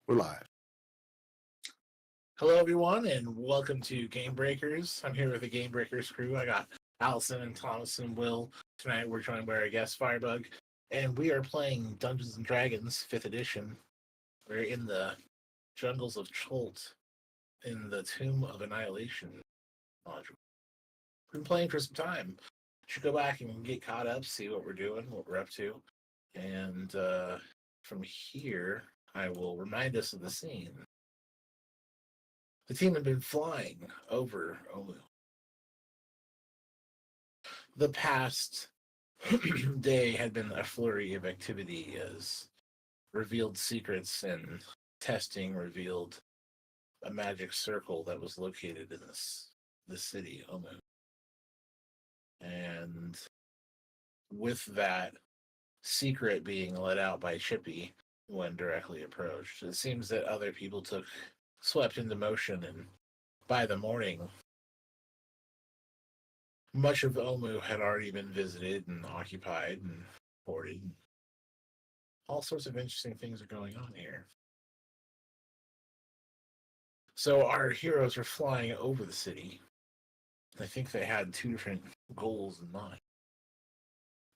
We're live. Hello, everyone, and welcome to Gamebreakers. I'm here with the Gamebreakers crew. I got Allison and Thomas and Will. Tonight, we're joined by our guest, Firebug, and we are playing Dungeons and Dragons 5th Edition. We're in the jungles of Cholt in the Tomb of Annihilation module. We've been playing for some time. Should go back and get caught up, see what we're doing, what we're up to. And from here, I will remind us of the scene. The team had been flying over Omu. The past day had been a flurry of activity as revealed secrets and testing revealed a magic circle that was located in this city, Omu. And with that secret being let out by Chippy when directly approached, it seems that other people swept into motion, and by the morning, much of Omu had already been visited and occupied and boarded. All sorts of interesting things are going on here. So our heroes are flying over the city. I think they had two different goals in mind.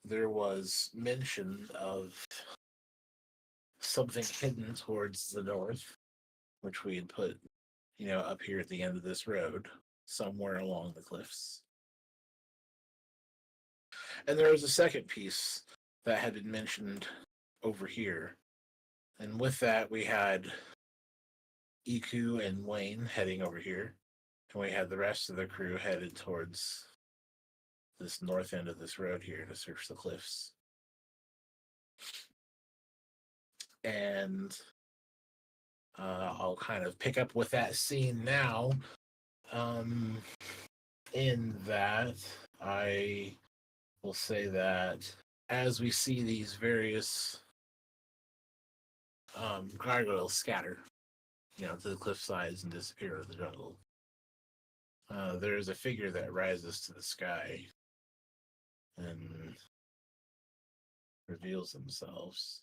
There was mention of something hidden towards the north, which we had put, up here at the end of this road, somewhere along the cliffs. And there was a second piece that had been mentioned over here. And with that, we had Iku and Wayne heading over here. And we had the rest of the crew headed towards this north end of this road here to search the cliffs. And I'll kind of pick up with that scene now. In that, I will say that as we see these various gargoyles scatter, to the cliff sides and disappear into the jungle, there's a figure that rises to the sky and reveals themselves.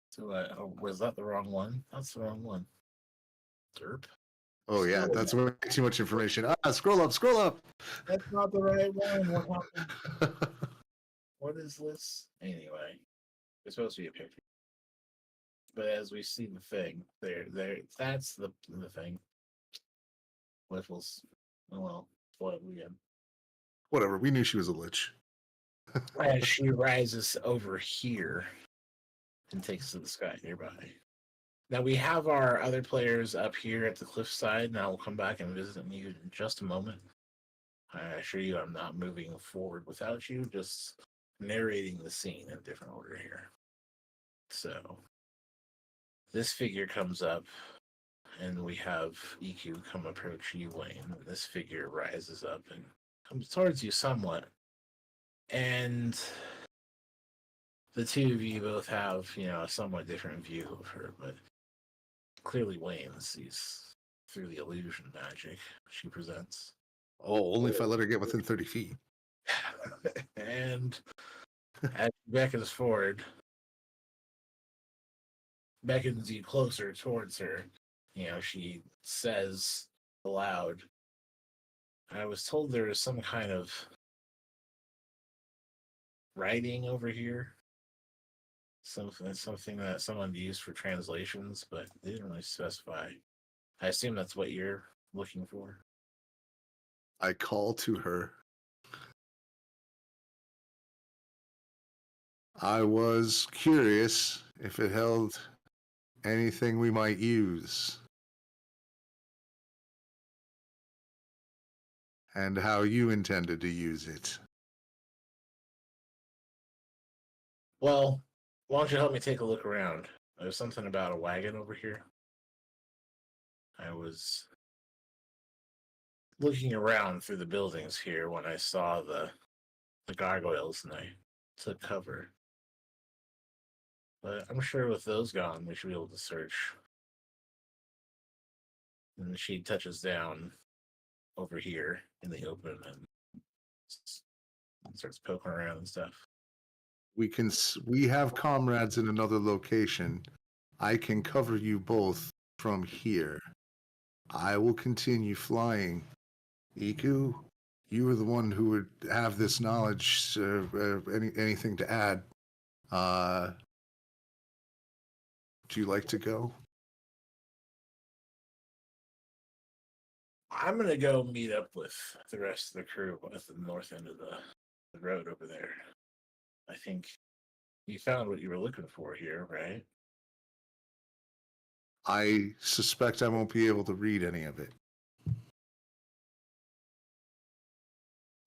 So, was that the wrong one? That's the wrong one. Derp. Oh yeah, that's way too much information. Scroll up, scroll up. That's not the right one. What happened? What is this? Anyway, it's supposed to be a picture. But as we see the thing, that's the thing. Whiffles. Oh well, spoiled again. Whatever. We knew she was a lich. As she rises over here and takes to the sky nearby. Now we have our other players up here at the cliffside, and I will come back and visit you in just a moment. I assure you I'm not moving forward without you, just narrating the scene in different order here. So this figure comes up, and we have EQ come approach you, Wayne. And this figure rises up and comes towards you somewhat. And the two of you both have, a somewhat different view of her, but clearly Wayne sees through the illusion magic she presents. Oh, only if I let her get within 30 feet. And as she beckons forward, beckons you closer towards her, she says aloud, I was told there is some kind of writing over here. Something that someone used for translations, but they didn't really specify. I assume that's what you're looking for. I call to her. I was curious if it held anything we might use. And how you intended to use it. Well, why don't you help me take a look around? There's something about a wagon over here. I was looking around through the buildings here when I saw the gargoyles and I took cover. But I'm sure with those gone, we should be able to search. And she touches down over here in the open and starts poking around and stuff. We have comrades in another location. I can cover you both from here. I will continue flying. Iku, you are the one who would have this knowledge. Anything to add? Do you like to go? I'm gonna go meet up with the rest of the crew at the north end of the road over there. I think you found what you were looking for here, right? I suspect I won't be able to read any of it.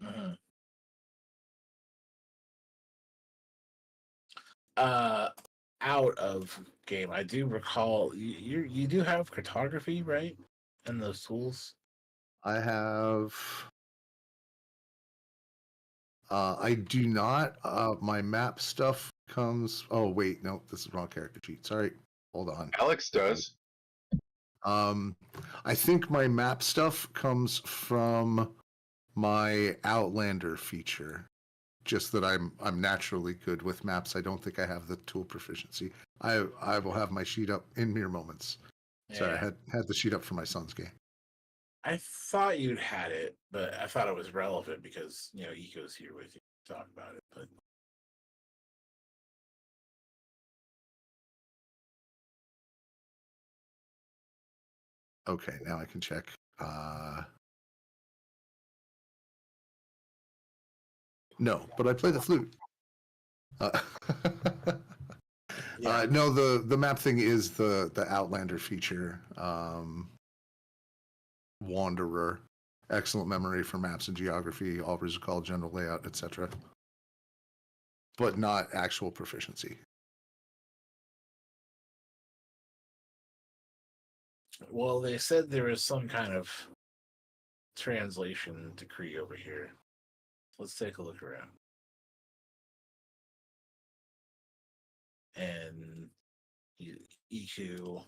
Mm-hmm. Out of game, I do recall you do have cartography, right? And those tools. I have. I do not. My map stuff comes. Oh wait, no, this is the wrong character sheet. Sorry. Hold on. Alex does. I think my map stuff comes from my Outlander feature. Just that I'm naturally good with maps. I don't think I have the tool proficiency. I will have my sheet up in mere moments. Sorry, I had the sheet up for my son's game. I thought you'd had it, but I thought it was relevant because Eco's here with you to talk about it. But Okay, now I can check. No, but I play the flute. No, the map thing is the Outlander feature. Wanderer, excellent memory for maps and geography, all recall general layout, etc. But not actual proficiency. well, they said there was some kind of translation decree over here. Let's take a look around. And EQ,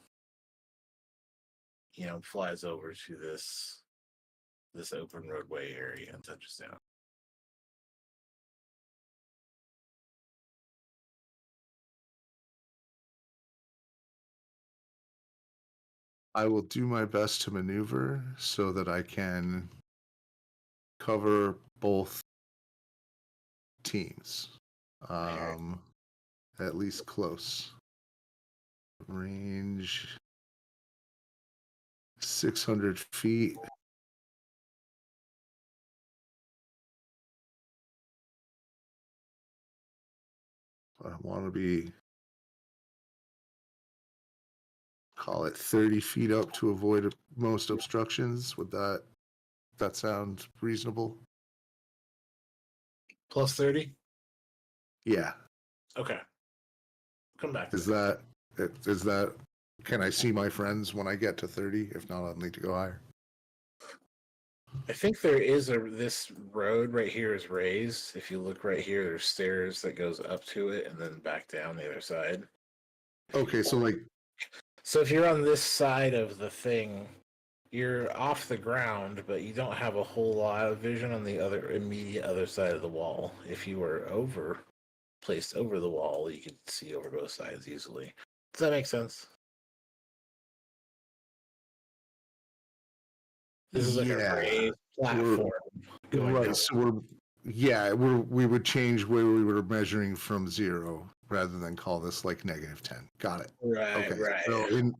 flies over to this open roadway area and touches down. I will do my best to maneuver so that I can cover both teams. At least close. Range 600 feet. I want to be, call it 30 feet up to avoid most obstructions. Would that sound reasonable? Plus 30? Yeah. Okay. Come back. Is that, can I see my friends when I get to 30? If not, I'll need to go higher. I think there is this road right here is raised. If you look right here, there's stairs that goes up to it and then back down the other side. Okay, so So if you're on this side of the thing, you're off the ground, but you don't have a whole lot of vision on the immediate other side of the wall. If you were placed over the wall, you could see over both sides easily. Does that make sense? This is like a raised platform. Right. Down. So we would change where we were measuring from 0 rather than call this like -10. Got it. Right. Okay. Right. So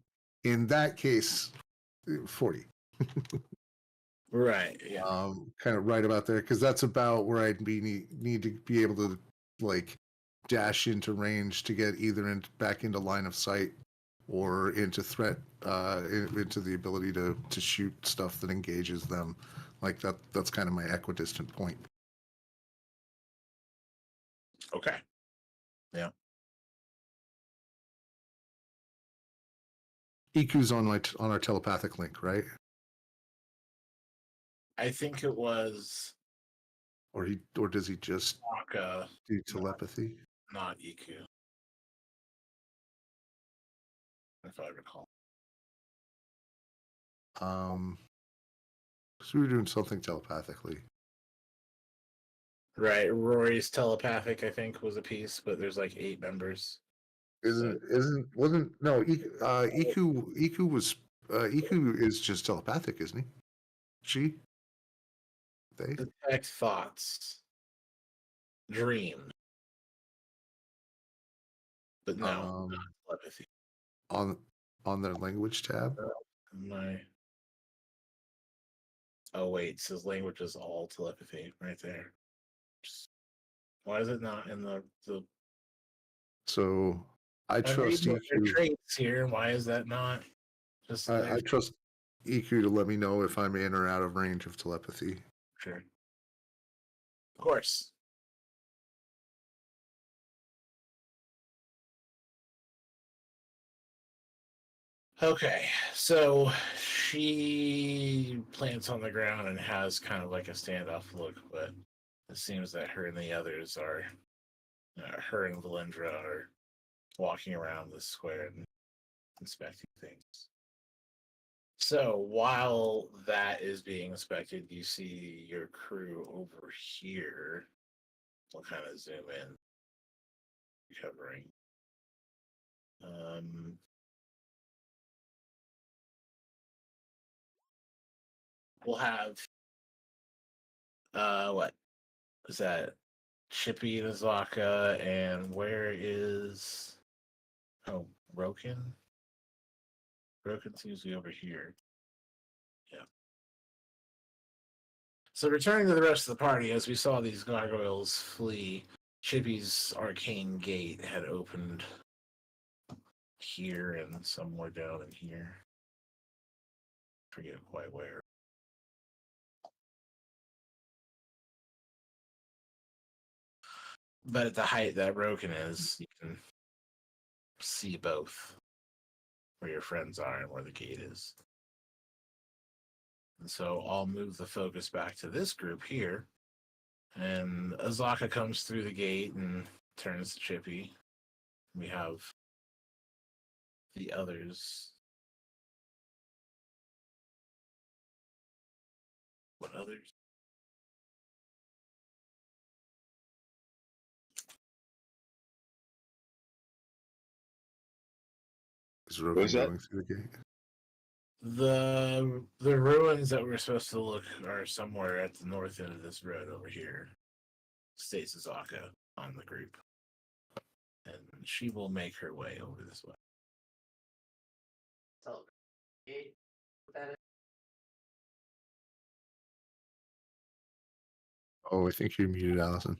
in that case, 40. Right. Yeah. Kind of right about there, because that's about where I'd need to be able to like dash into range to get either back into line of sight or into threat, into the ability to shoot stuff that engages them. Like that's kind of my equidistant point. Okay. Yeah. EQ's on our telepathic link, right? I think it was Or does he just Waka, do telepathy? not EQ. If I recall. So we were doing something telepathically. Right. Rory's telepathic, I think, was a piece, but there's like 8 members. Wasn't no Iku was Iku is just telepathic, isn't he? She they Detect thoughts, dream, but no, um not telepathy. on their language tab. My oh wait, it says language is all telepathy right there. Why is it not in the So I I'm trust reading their EQ. traits here. Why is that not just in there? I trust EQ to let me know if I'm in or out of range of telepathy. Sure. Of course. Okay, so she plants on the ground and has kind of like a standoff look, but it seems that her and the others are, her and Valendra are walking around the square and inspecting things. So while that is being inspected, you see your crew over here. We'll kind of zoom in, covering. We'll have what is that? Chippy and Azaka, and where is Roken? Roken seems to be over here. Yeah. So returning to the rest of the party, as we saw these gargoyles flee, Chippy's arcane gate had opened here and somewhere down in here. Forget quite where. But at the height that Roken is, you can see both where your friends are and where the gate is. And so I'll move the focus back to this group here. And Azaka comes through the gate and turns to Chippy. We have the others. What others? Is What Rogan was that? going through the gate? The ruins that we're supposed to look are somewhere at the north end of this road over here. States Azaka on the group. And she will make her way over this way. Oh, I think you're muted, Allison.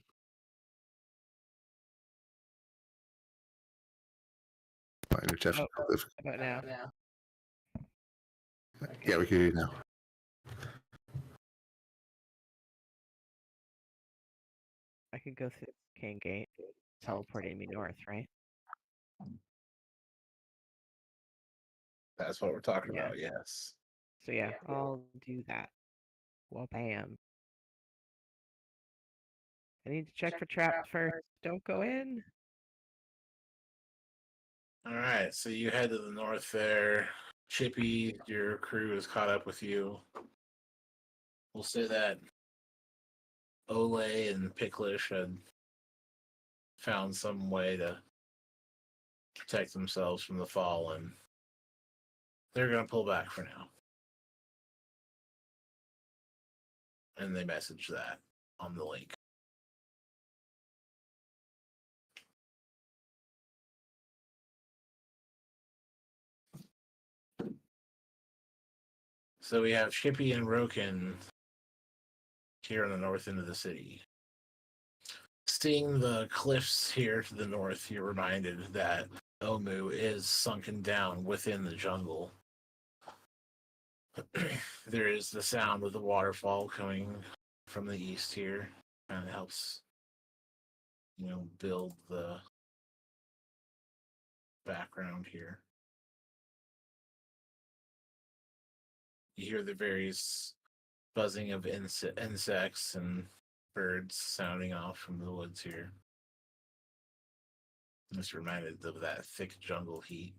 Minor technical difficulty. How about now? Yeah, we can hear you now. I could go through the Cane Gate, teleporting me north, right? That's what we're talking Yeah. about, yes. So yeah, I'll do that. Well, bam. I need to check for traps first. Don't go in. All right, so you head to the north there. Chippy, your crew is caught up with you. We'll say that Ole and Picklish had found some way to protect themselves from the fall, and they're going to pull back for now. And they message that on the link. So we have Chippy and Roken here on the north end of the city. Seeing the cliffs here to the north, you're reminded that Omu is sunken down within the jungle. There is the sound of the waterfall coming from the east here, and it helps, build the background here. You hear the various buzzing of insects and birds sounding off from the woods here. I'm just reminded of that thick jungle heat.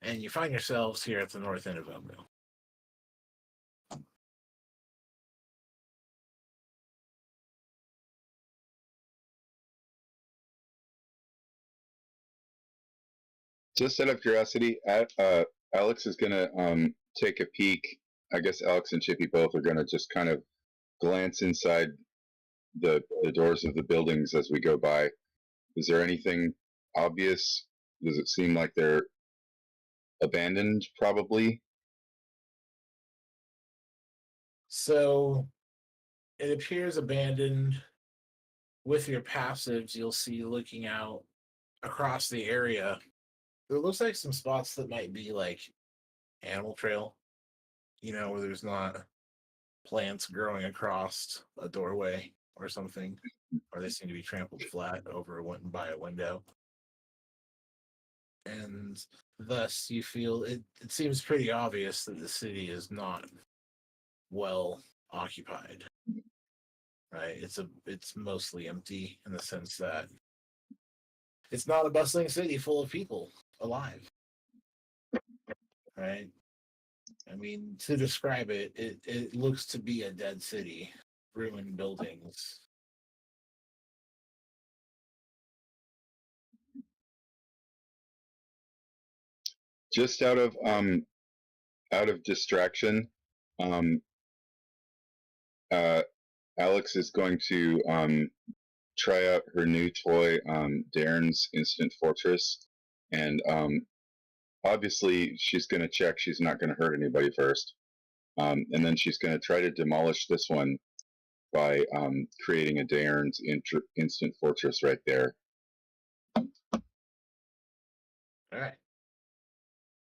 And you find yourselves here at the north end of Omu. Just out of curiosity, Alex is gonna take a peek. I guess Alex and Chippy both are gonna just kind of glance inside the doors of the buildings as we go by. Is there anything obvious? Does it seem like they're abandoned? Probably. So it appears abandoned. With your passives, you'll see looking out across the area. There looks like some spots that might be like animal trail, where there's not plants growing across a doorway or something, or they seem to be trampled flat over by a window. And thus you feel it seems pretty obvious that the city is not well occupied. Right? It's mostly empty in the sense that it's not a bustling city full of people alive. Right? I mean, to describe it, it looks to be a dead city, ruined buildings. Just out of distraction, um, Alex is going to try out her new toy, Darren's Instant Fortress, and obviously she's going to check she's not going to hurt anybody first, and then she's going to try to demolish this one by creating a Darren's Instant Fortress right there. All right.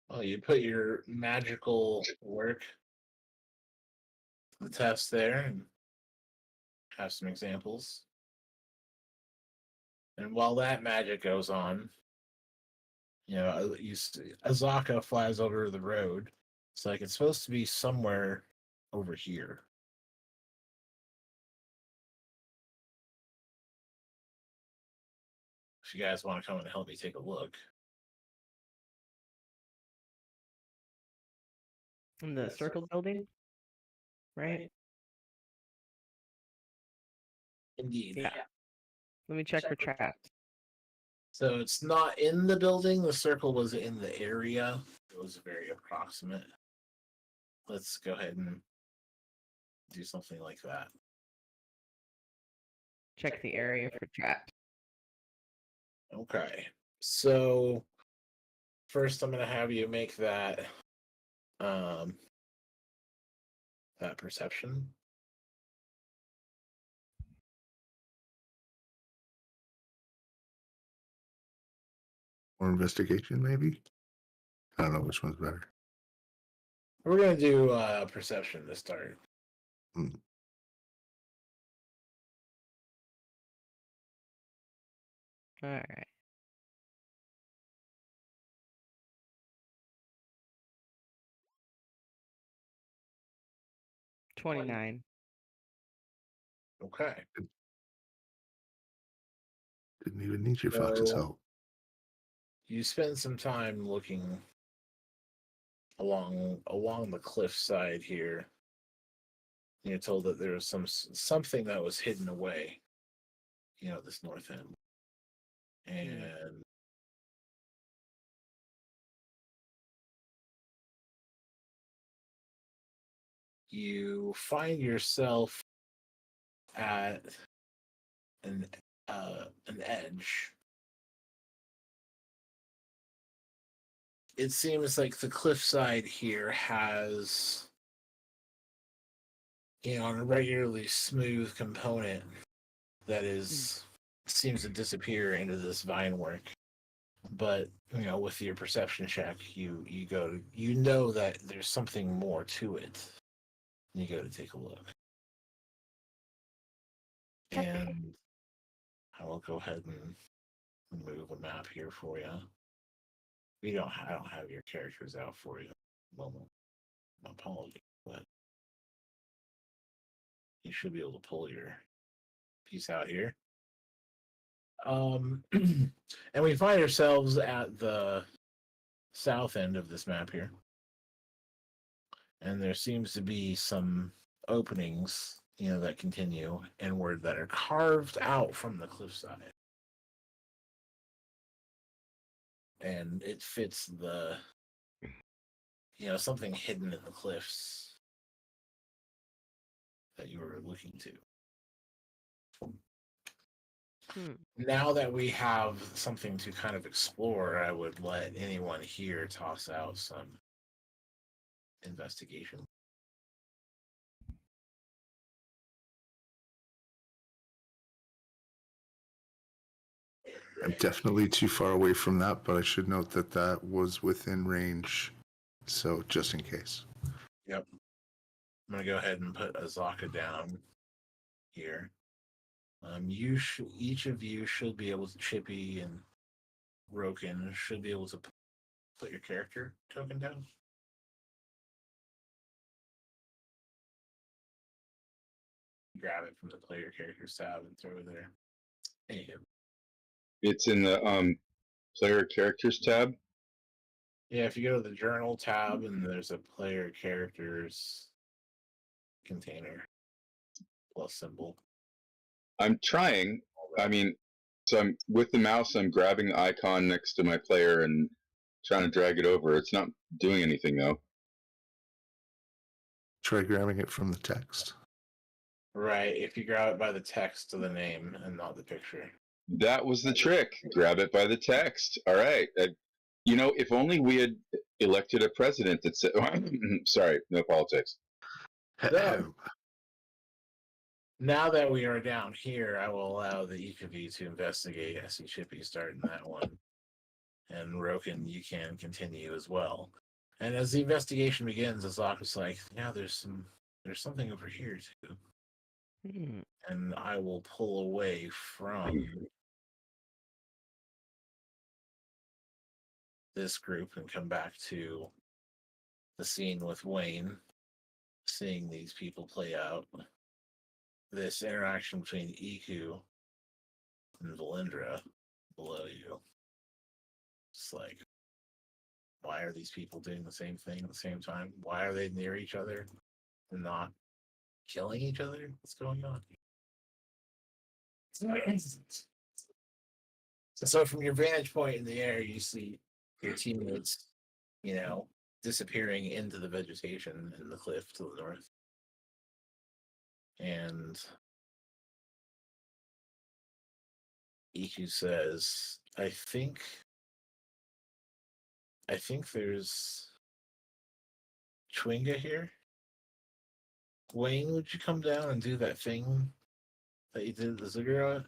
Well, you put your magical work to the test there and have some examples. And while that magic goes on, you see Azaka flies over the road. It's like it's supposed to be somewhere over here. If you guys want to come and help me take a look. In the circle building, right? Indeed. Yeah. Let me check for traps. So it's not in the building. The circle was in the area. It was very approximate. Let's go ahead and do something like that. Check the area for traps. Okay. So first I'm going to have you make that perception. Or investigation, maybe? I don't know which one's better. We're going to do perception to start. Hmm. All right. $29. Okay. Didn't even need your fox's So- help. You spend some time looking along the cliffside here. You're told that there was something that was hidden away, this north end. And you find yourself at an edge. It seems like the cliffside here has, a regularly smooth component that seems to disappear into this vine work. But with your perception check, you know that there's something more to it. You go to take a look, and I will go ahead and move a map here for you. I don't have your characters out for you. Well, my apologies, but you should be able to pull your piece out here. And we find ourselves at the south end of this map here. And there seems to be some openings, that continue inward that are carved out from the cliffside. and it fits the, something hidden in the cliffs that you were looking to. Now that we have something to kind of explore, I would let anyone here toss out some investigation. I'm definitely too far away from that, but I should note that that was within range. So just in case. Yep. I'm going to go ahead and put Azaka down here. Each of you should be able to, Chippy and Roken should be able to put your character token down. Grab it from the player characters tab and throw it there. Anywho. It's in the player characters tab. Yeah, if you go to the journal tab and there's a player characters container plus symbol. I'm trying. I mean, so I'm with the mouse. I'm grabbing the icon next to my player and trying to drag it over. It's not doing anything though. Try grabbing it from the text. Right, if you grab it by the text of the name and not the picture. That was the trick. Grab it by the text. All right. If only we had elected a president that said, sorry, no politics. Now that we are down here, I will allow each of you to investigate. I see Chippy starting that one. And Roken, you can continue as well. And as the investigation begins, Azaka's like, yeah, there's something over here too. And I will pull away from this group and come back to the scene with Wayne, seeing these people play out. This interaction between Iku and Valindra below you. It's like, why are these people doing the same thing at the same time? Why are they near each other and not killing each other? What's going on? So from your vantage point in the air, you see your teammates, disappearing into the vegetation in the cliff to the north. And Iku says, I think there's Chwinga here. Wayne, would you come down and do that thing that you did at the ziggurat?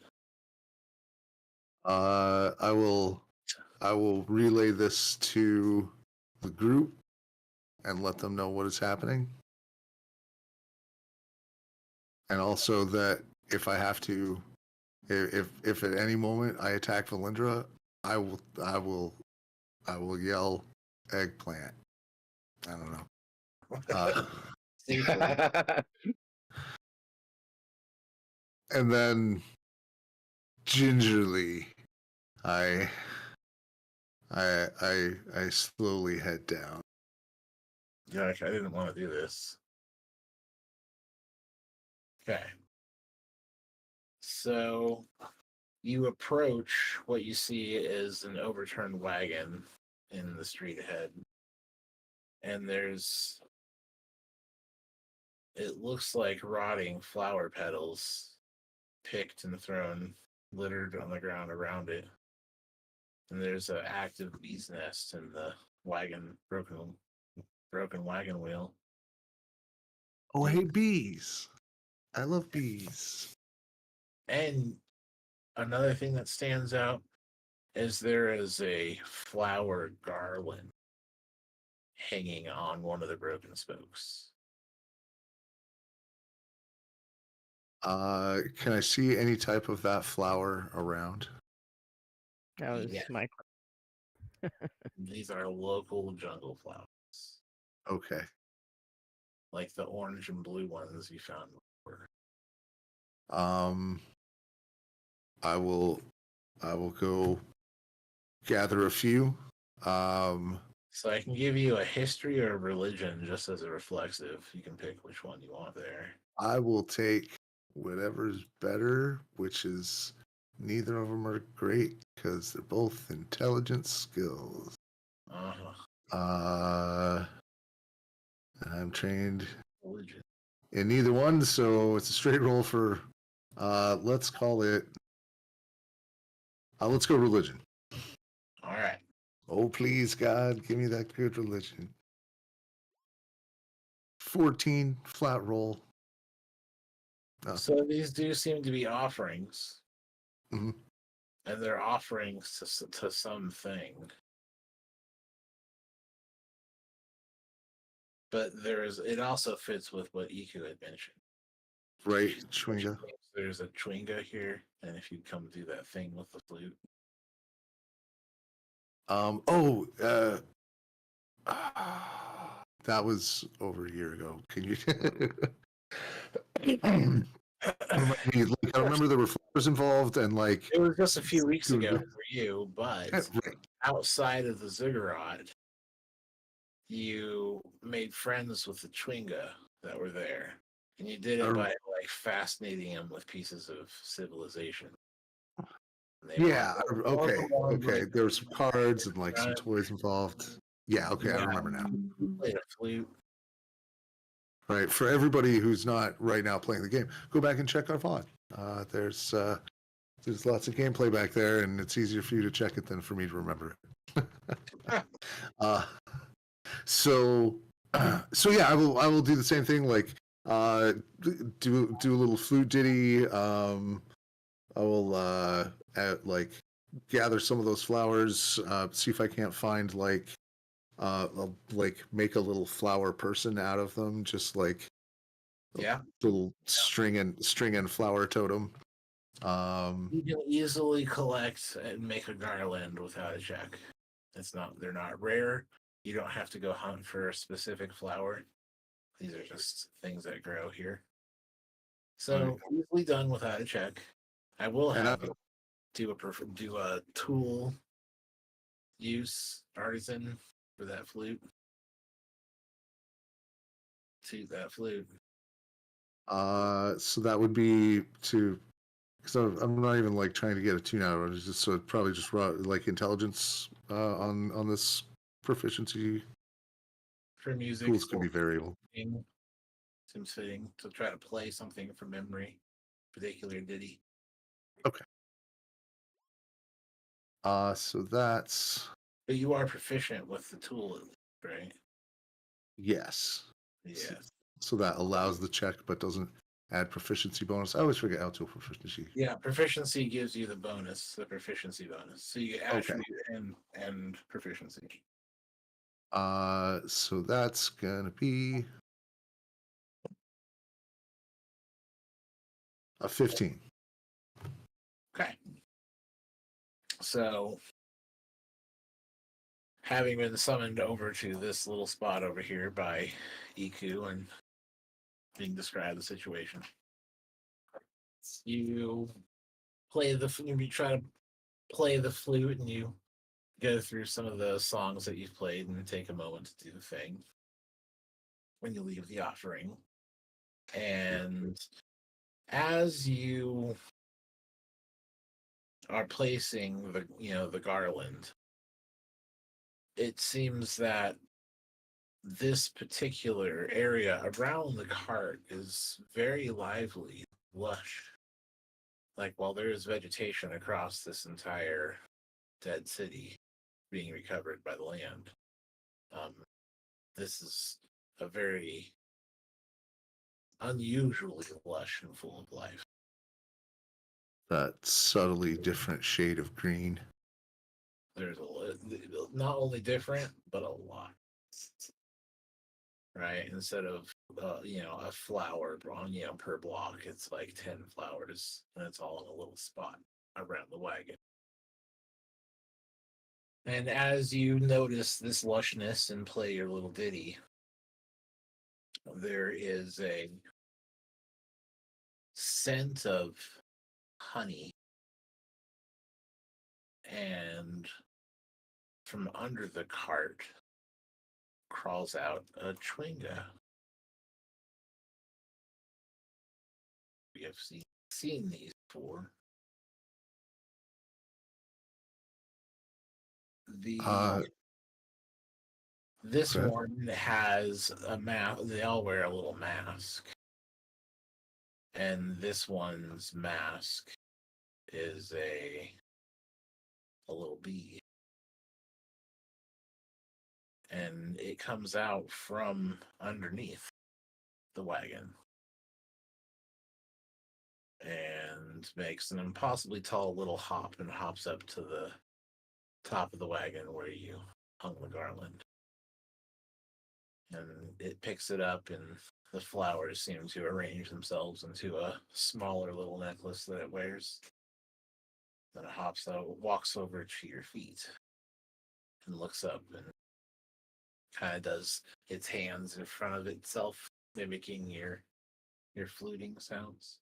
I will relay this to the group and let them know what is happening. And also that if I have to, if at any moment I attack Valindra, I will yell eggplant. I don't know. And then gingerly, I slowly head down. Yeah, I didn't want to do this. Okay. So you approach what you see is an overturned wagon in the street ahead. And it looks like rotting flower petals picked and thrown, littered on the ground around it. And there's an active bee's nest in the wagon, broken wagon wheel. Oh, hey, bees. I love bees. And another thing that stands out is there is a flower garland hanging on one of the broken spokes. Can I see any type of that flower around? That was my These are local jungle flowers. Okay. Like the orange and blue ones you found before. I will go gather a few. So I can give you a history or a religion just as a reflexive. You can pick which one you want there. I will take whatever's better, which is neither of them are great. because they're both intelligence skills. Uh-huh. I'm trained Religion. in neither one, so it's a straight roll for. Let's call it. Let's go religion. All right. Oh please, God, give me that good religion. 14 flat roll. So these do seem to be offerings, Mhm. and they're offerings to something. But it also fits with what Iku had mentioned. Right, Chwinga. There's a Chwinga here, and if you come do that thing with the flute. That was over a year ago. Can you? I remember there were flowers involved, and like It was just a few weeks ago for you, but right. outside of the ziggurat, you made friends with the Chwinga that were there, and you did it by like fascinating them with pieces of civilization. Yeah. Okay. There were some cards and like some toys involved. Yeah. Okay. I remember now. Played a flute. Right. For everybody who's not right now playing the game, go back and check our VOD. There's lots of gameplay back there, and it's easier for you to check it than for me to remember it. So yeah, I will do the same thing. Like do a little flute ditty. I will like gather some of those flowers. See if I can't find like I'll like make a little flower person out of them, just like Yeah, little string and flower totem. you can easily collect and make a garland without a check. They're not rare. You don't have to go hunt for a specific flower. These are just things that grow here. So easily done without a check. I will have you do a tool use artisan for that flute. To that flute. So that would be to because I'm not even like trying to get a tune out of it. It's just so probably just like intelligence on this proficiency. For music, Tools can be variable. Seems fitting to try to play something from memory, particular ditty. Okay. So that's. But you are proficient with the tool, right? Yes. Yes. So that allows the check, but doesn't add proficiency bonus. I always forget how to proficiency. Yeah, proficiency gives you the proficiency bonus. So you get attribute and proficiency. So that's gonna be a 15. Okay. So having been summoned over to this little spot over here by Iku and being described the situation, you try to play the flute, and you go through some of the songs that you've played and take a moment to do the thing when you leave the offering. And as you are placing the garland, it seems that this particular area around the cart is very lively, lush. Like, while there is vegetation across this entire dead city being recovered by the land, this is a very unusually lush and full of life. That subtly different shade of green. There's not only different, but a lot. Right? Instead of a flower on per block, it's like 10 flowers, and it's all in a little spot around the wagon. And as you notice this lushness and play your little ditty, there is a scent of honey, and from under the cart crawls out a Chwinga. We have seen these before. This Okay. one has a mask. They all wear a little mask, and this one's mask is a little bee, and it comes out from underneath the wagon and makes an impossibly tall little hop and hops up to the top of the wagon where you hung the garland. And it picks it up, and the flowers seem to arrange themselves into a smaller little necklace that it wears. Then it hops out, walks over to your feet, and looks up and kind of does its hands in front of itself, mimicking your fluting sounds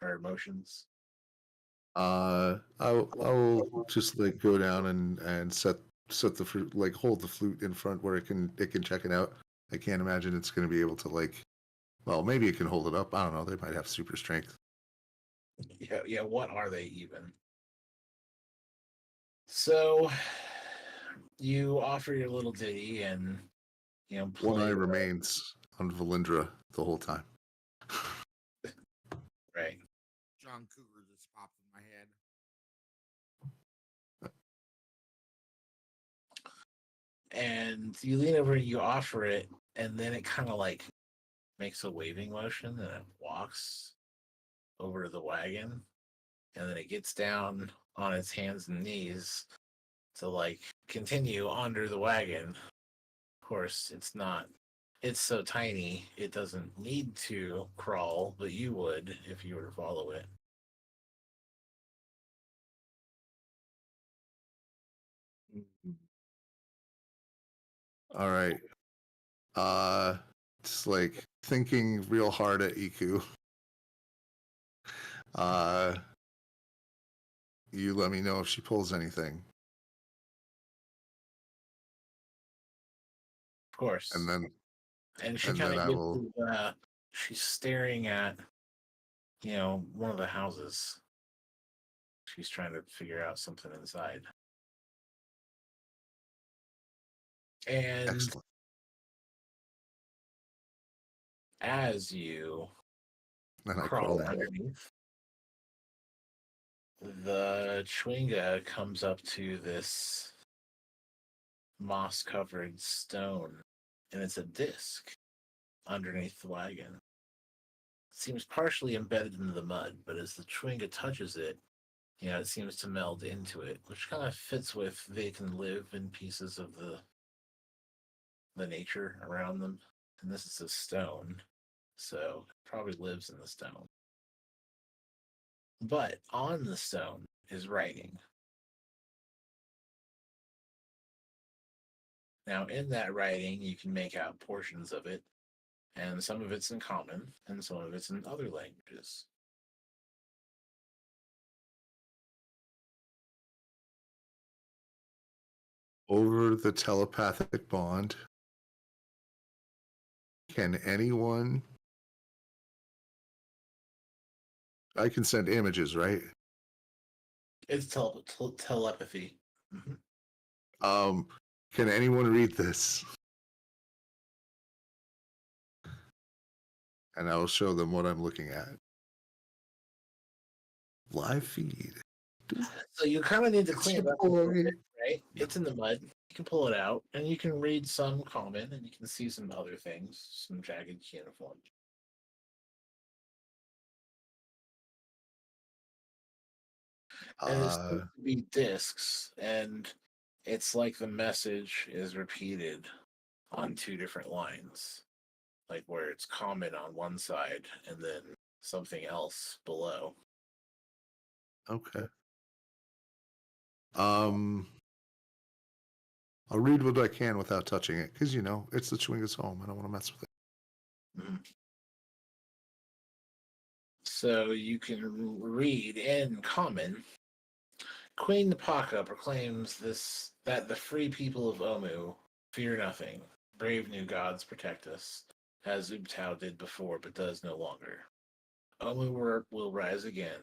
or motions. I'll just like go down and set the fruit, like hold the flute in front where it can check it out. I can't imagine it's going to be able to like. Well, maybe it can hold it up. I don't know. They might have super strength. Yeah. What are they even? So you offer your little ditty, and One play eye remains on Valindra the whole time. right. John Cougar just popped in my head. And you lean over and you offer it, and then it kind of like makes a waving motion, and it walks over to the wagon, and then it gets down on its hands and knees to like continue under the wagon. Of course, it's so tiny it doesn't need to crawl, but you would if you were to follow it. All right. Just like thinking real hard at Iku. You let me know if she pulls anything, Of course. and she and kind then of I gives will. you, she's staring at one of the houses. She's trying to figure out something inside. And Excellent. as you Then I crawl crawl out. underneath, the Chwinga comes up to this moss covered stone, and it's a disc underneath the wagon. It seems partially embedded into the mud, but as the Chwinga touches it, it seems to meld into it, which kind of fits with they can live in pieces of the nature around them. And this is a stone, so it probably lives in the stone. But on the stone is writing. Now, in that writing, you can make out portions of it, and some of it's in common, and some of it's in other languages. Over the telepathic bond, can anyone? I can send images, right? It's telepathy. Mm-hmm. Can anyone read this? And I will show them what I'm looking at. Live feed. So you kind of need to clean it up a little Boy. bit, right? It's in the mud. You can pull it out, and you can read some common, and you can see some other things, some jagged cuneiform. And there seems to be discs, and it's like the message is repeated on two different lines, like where it's common on one side and then something else below. Okay. I'll read what I can without touching it, because it's the Chewinga's home. I don't want to mess with it. Mm-hmm. So you can read in common. Queen Napaka proclaims that the free people of Omu fear nothing. Brave new gods protect us, as Ubtao did before, but does no longer. Omu will rise again,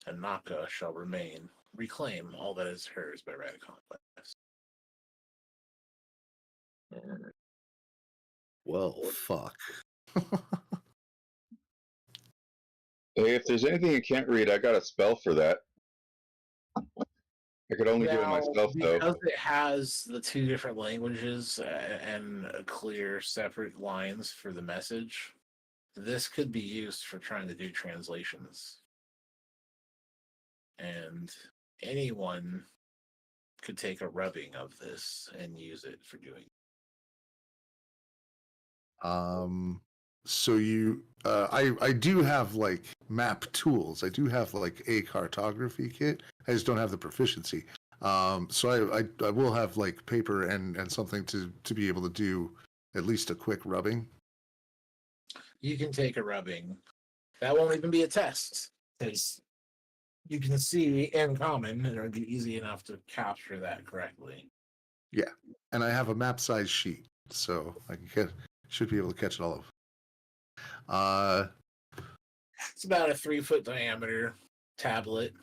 and Naka shall remain, reclaim all that is hers by right of conquest. Well, fuck. Hey, if there's anything you can't read, I got a spell for that. I could only do it Now, myself, though. because it has the two different languages and clear separate lines for the message, this could be used for trying to do translations. And anyone could take a rubbing of this and use it for doing. So I do have like map tools. I do have like a cartography kit. I just don't have the proficiency. So I will have like paper and something to be able to do at least a quick rubbing. You can take a rubbing. That won't even be a test because you can see in common, and it'll be easy enough to capture that correctly. Yeah, and I have a map size sheet, so I can should be able to catch it all up. It's about a 3-foot diameter tablet,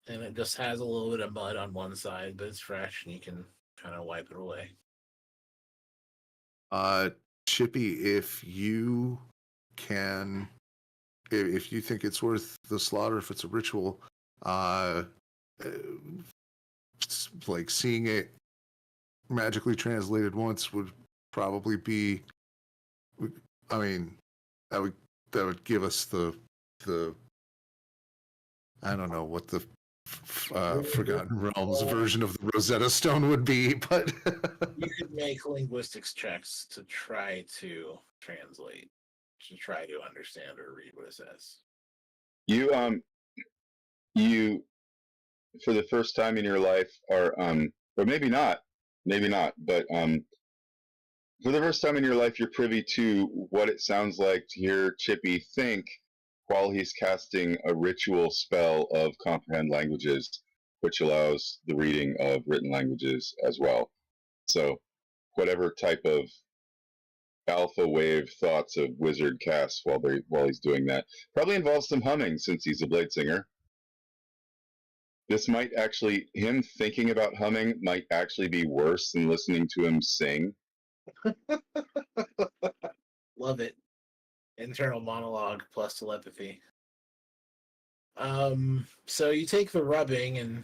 and it just has a little bit of mud on one side, but it's fresh, and you can kind of wipe it away. Chippy, if you can, if you think it's worth the slaughter, if it's a ritual, like seeing it magically translated once would probably be. I mean, that would give us the I don't know what the Forgotten Realms version of the Rosetta Stone would be, but You could make linguistics checks to try to translate, to try to understand or read what it says. You for the first time in your life are or maybe not, but for the first time in your life you're privy to what it sounds like to hear Chippy think while he's casting a ritual spell of comprehend languages, which allows the reading of written languages as well. So whatever type of alpha wave thoughts of wizard casts while he's doing that probably involves some humming, since he's a blade singer. This might actually, him thinking about humming might actually be worse than listening to him sing. Love it. Internal monologue plus telepathy. So you take the rubbing, and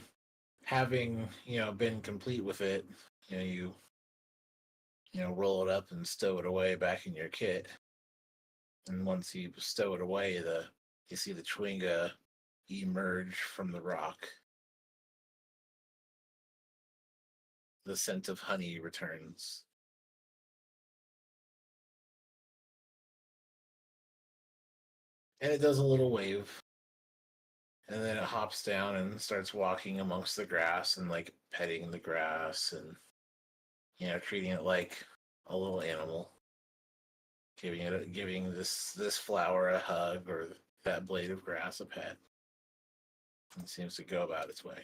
having, been complete with it, you roll it up and stow it away back in your kit. And once you stow it away, you see the Chwinga emerge from the rock. The scent of honey returns. And it does a little wave. And then it hops down and starts walking amongst the grass and like petting the grass and treating it like a little animal. Giving this flower a hug or that blade of grass a pet. It seems to go about its way.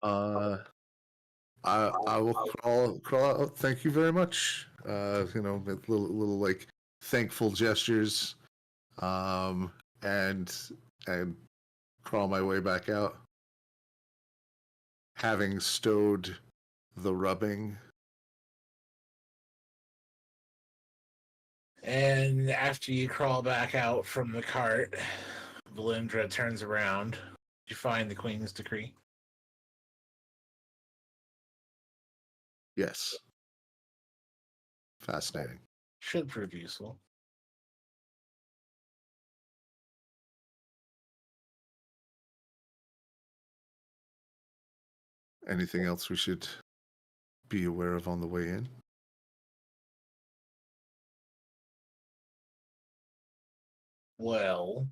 I will crawl out. Thank you very much. With little like thankful gestures, and crawl my way back out, having stowed the rubbing. And after you crawl back out from the cart, Valindra turns around. Did you find the Queen's Decree? Yes. Fascinating. Should prove useful. Anything else we should be aware of on the way in? Well,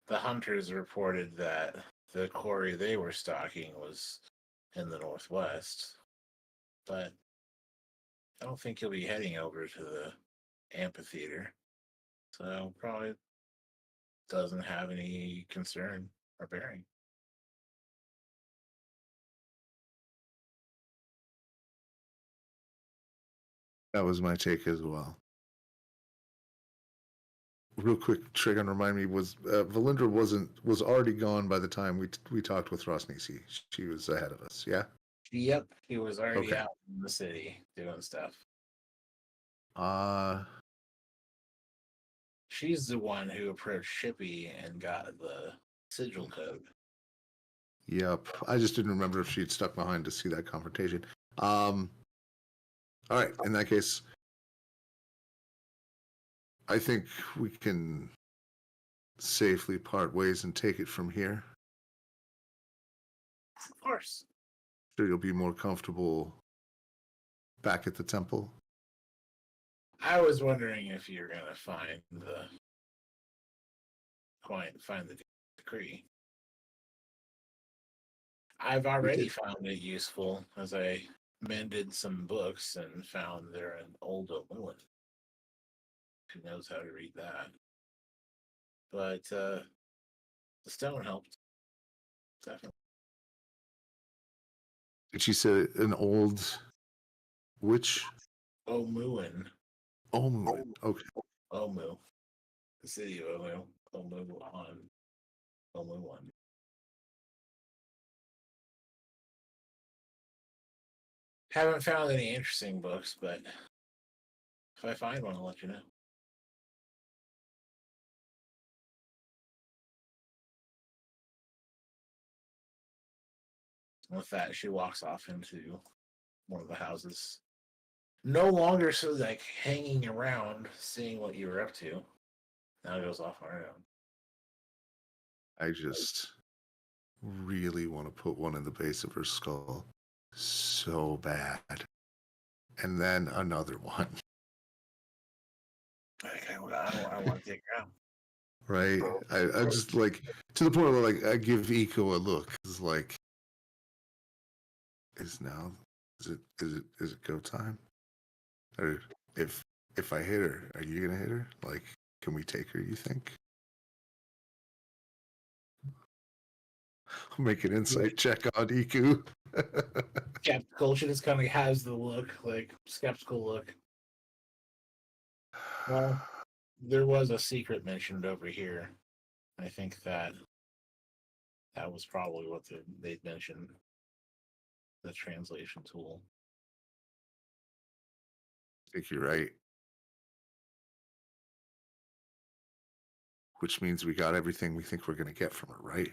the hunters reported that the quarry they were stalking was in the northwest, but I don't think you'll be heading over to the amphitheater, so probably doesn't have any concern or bearing. That was my take as well. Real quick, Trigon, remind me, was Valindra was already gone by the time we talked with Rosnisi. She was ahead of us, yeah? Yep, he was already Okay. out in the city doing stuff. She's the one who approached Shippy and got the sigil code. Yep. I just didn't remember if she'd stuck behind to see that confrontation. All right. In that case, I think we can safely part ways and take it from here. Of course. Sure, you'll be more comfortable back at the temple. I was wondering if you're gonna find the decree. I've already found it useful as I mended some books and found they're an old Omuan. Who knows how to read that? But the stone helped. Definitely. Did she say an old witch? Omuan. Oh, okay. Omu. The city of Omu. Omuan. Haven't found any interesting books, but if I find one, I'll let you know. With that, she walks off into one of the houses. No longer so like hanging around, seeing what you were up to. Now goes off on her own. I just really want to put one in the base of her skull so bad. And then another one. I want to take her out. Right? I just like to the point where like I give Eco a look. It's like is it go time? Or if I hit her, are you gonna hit her? Like, can we take her, you think? I'll make an insight check on Iku. Skeptical. She just kind of has the look, like skeptical look. Well, there was a secret mentioned over here. I think that was probably what they'd mentioned. The translation tool. I think you're right. Which means we got everything we think we're gonna get from her, right?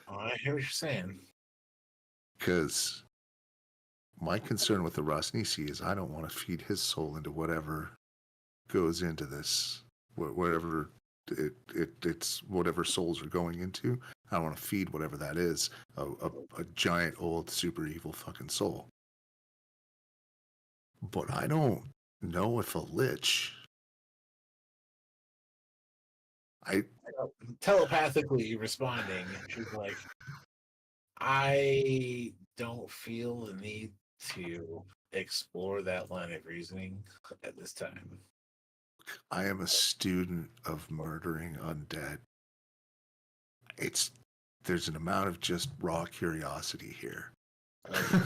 Oh, I hear what you're saying. Because my concern with the Rosnisi is I don't want to feed his soul into whatever goes into this, wherever it's whatever souls are going into. I don't want to feed whatever that is, a giant old super evil fucking soul. But I don't know if a lich. Telepathically responding, she's like, I don't feel the need to explore that line of reasoning at this time. I am a student of murdering undead. There's an amount of just raw curiosity here. I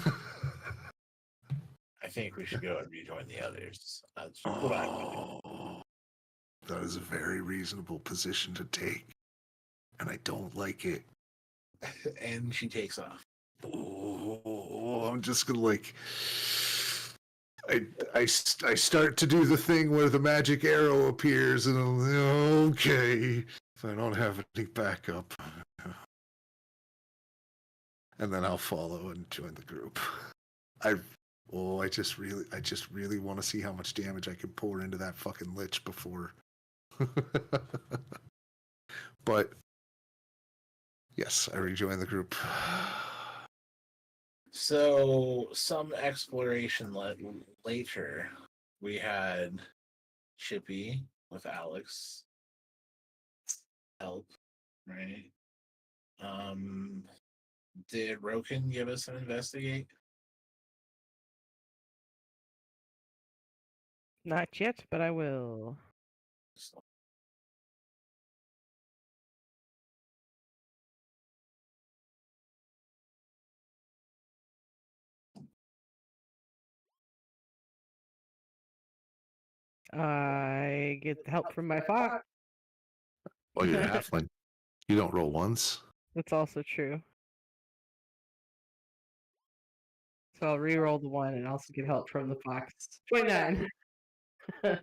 think we should go and rejoin the others. That's what I would That is a very reasonable position to take, and I don't like it. do. And she takes off. Oh, I'm just gonna like. I start to do the thing where the magic arrow appears, and I'm like, okay, if I don't have any backup, and then I'll follow and join the group. I just really want to see how much damage I can pour into that fucking lich before. But yes, I rejoin the group. So, some exploration later, we had Chippy with Alex help, right? Did Roken give us an investigate? Not yet, but I will. I get help from my fox. Well, you're a halfling. You don't roll ones. That's also true. So I'll re-roll the 1 and also get help from the fox. 29. Turn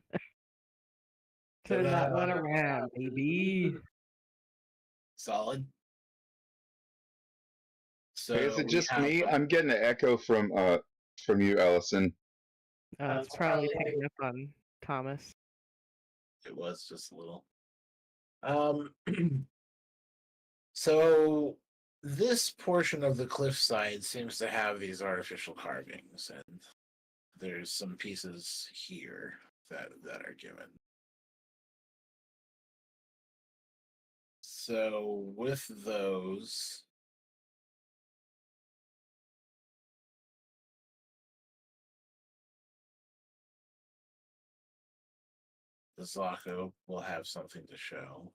that one around, baby. Solid. So Hey, is it we just have, me? I'm getting an echo from you, Allison. It's probably picking up on Thomas. it was just a little. So this portion of the cliffside seems to have these artificial carvings, and there's some pieces here that are given. So with those, the Zocco will have something to show.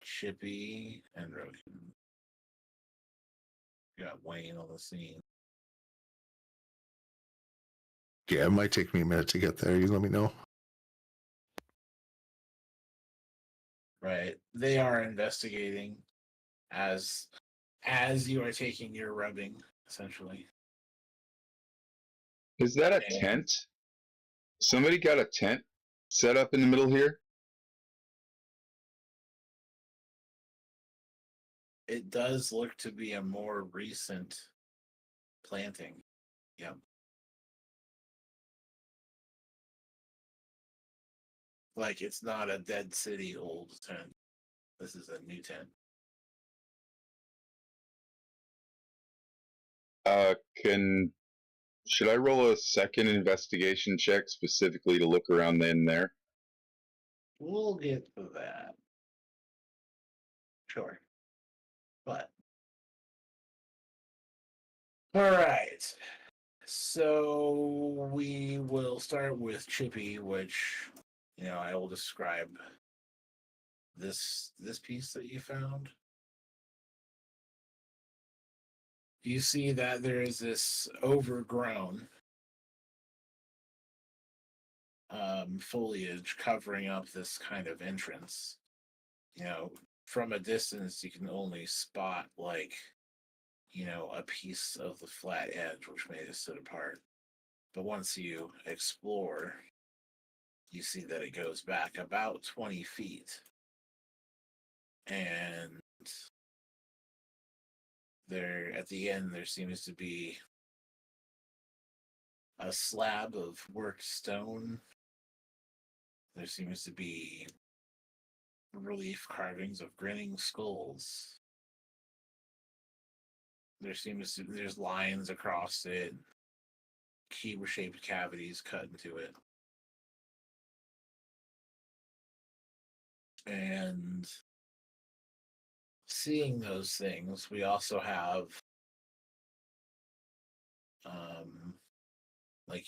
Chippy and Rogan. You got Wayne on the scene. Yeah, it might take me a minute to get there. You let me know. Right. They are investigating as you are taking your rubbing, essentially. Is that a tent? Somebody got a tent set up in the middle here? It does look to be a more recent planting. Yep. Like it's not a dead city old tent. This is a new tent. Should I roll a second investigation check specifically to look around in there? We'll get to that. Sure. But all right. So we will start with Chippy, which I will describe this piece that you found. You see that there is this overgrown foliage covering up this kind of entrance. From a distance, you can only spot a piece of the flat edge, which made it sit apart. But once you explore, you see that it goes back about 20 feet. And there, at the end, there seems to be a slab of worked stone. There seems to be relief carvings of grinning skulls. There's lines across it, cube-shaped cavities cut into it. And seeing those things, we also have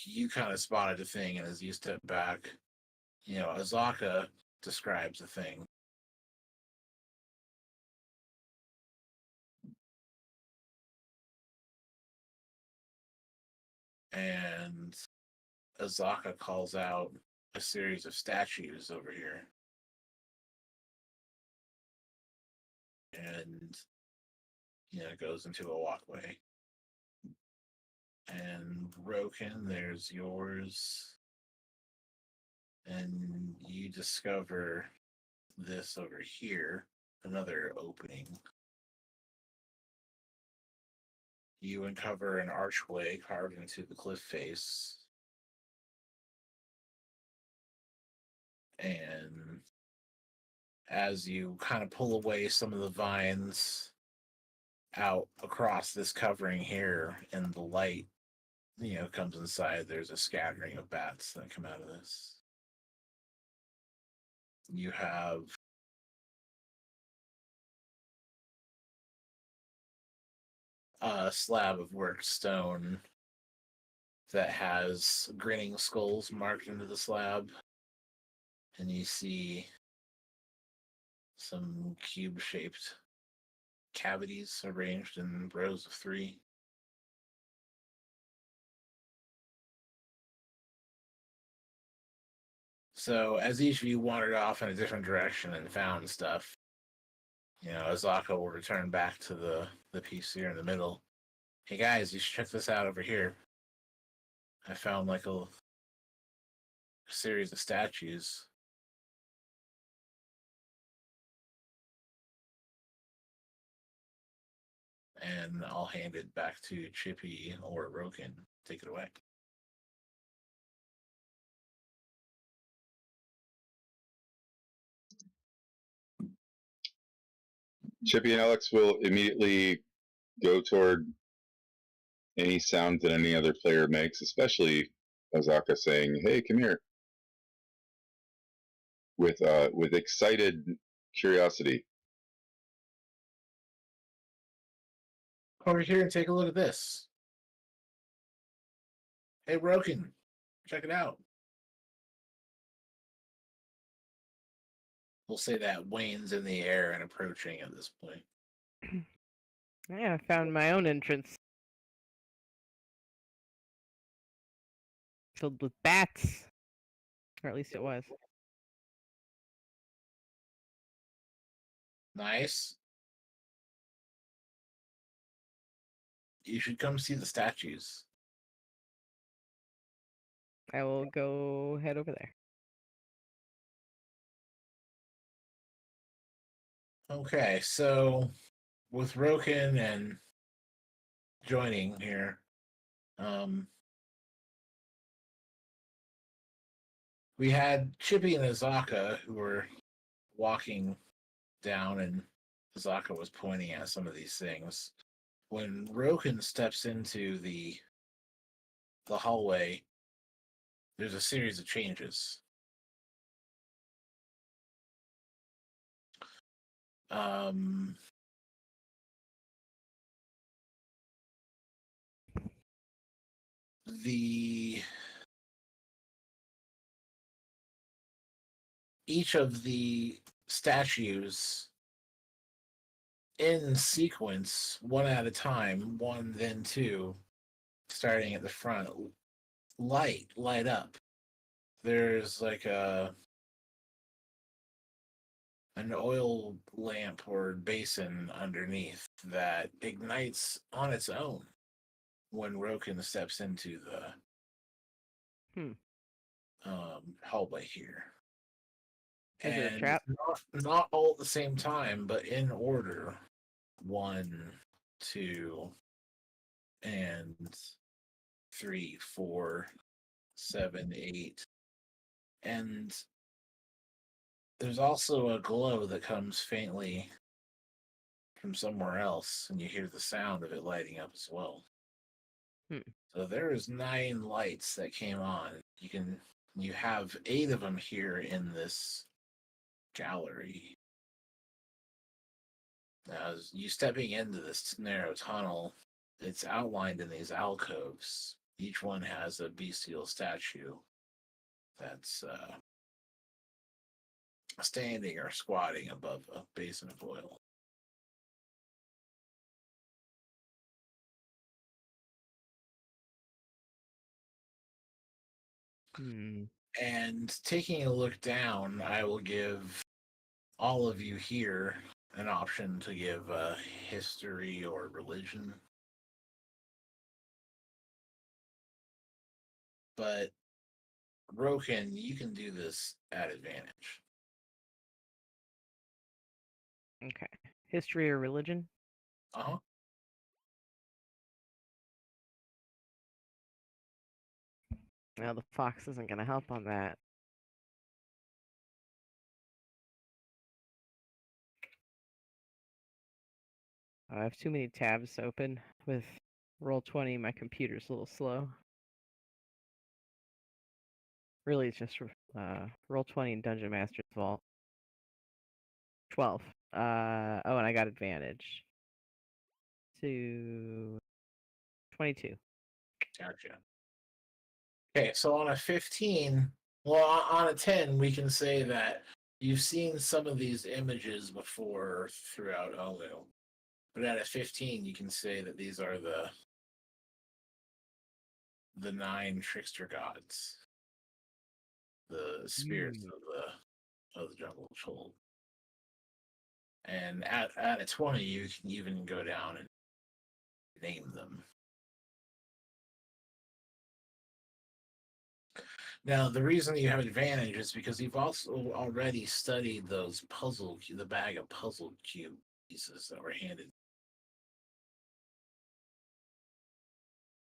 you kind of spotted a thing, and as you step back, Azaka describes a thing. And Azaka calls out a series of statues over here. And, goes into a walkway. And Roken, there's yours. And you discover this over here, another opening. You uncover an archway carved into the cliff face. And as you kind of pull away some of the vines out across this covering here, and the light, comes inside, there's a scattering of bats that come out of this. You have a slab of worked stone that has grinning skulls marked into the slab. And you see some cube-shaped cavities arranged in rows of 3. So as each of you wandered off in a different direction and found stuff, Azaka will return back to the piece here in the middle. Hey guys, you should check this out over here. I found like a series of statues. And I'll hand it back to Chippy or Roken. Take it away. Chippy and Alex will immediately go toward any sound that any other player makes, especially Azaka saying, "Hey, come here," with excited curiosity. Over here and take a look at this. Hey, Roken, check it out. We'll say that Wayne's in the air and approaching at this point. Yeah, I found my own entrance. Filled with bats. Or at least it was. Nice. You should come see the statues. I will go head over there. Okay, so with Roken and joining here, we had Chippy and Azaka who were walking down, and Azaka was pointing at some of these things. When Roken steps into the hallway, there's a series of changes. Each of the statues in sequence, one at a time, one then two, starting at the front, light up. There's like an oil lamp or basin underneath that ignites on its own when Roken steps into the hallway here. Is it a And trap? not all at the same time, but in order. 1, 2, and 3, 4, 7, 8. And there's also a glow that comes faintly from somewhere else, and you hear the sound of it lighting up as well. So there is 9 lights that came on. You have 8 of them here in this gallery. Now, as you stepping into this narrow tunnel, it's outlined in these alcoves. Each one has a bestial statue that's standing or squatting above a basin of oil. And taking a look down, I will give all of you here an option to give history or religion. But Roken, you can do this at advantage. Okay. History or religion? Uh-huh. Well, the fox isn't going to help on that. I have too many tabs open with Roll20. My computer's a little slow. Really, it's just Roll20 and Dungeon Master's Vault. 12. Oh, and I got advantage. 22. Gotcha. Okay, so on a 15, well, on a 10, we can say that you've seen some of these images before throughout Olu. But at a 15, you can say that these are the 9 trickster gods, the spirits of the jungle told. And at a 20, you can even go down and name them. Now, the reason you have advantage is because you've also already studied those the bag of puzzle cube pieces that were handed.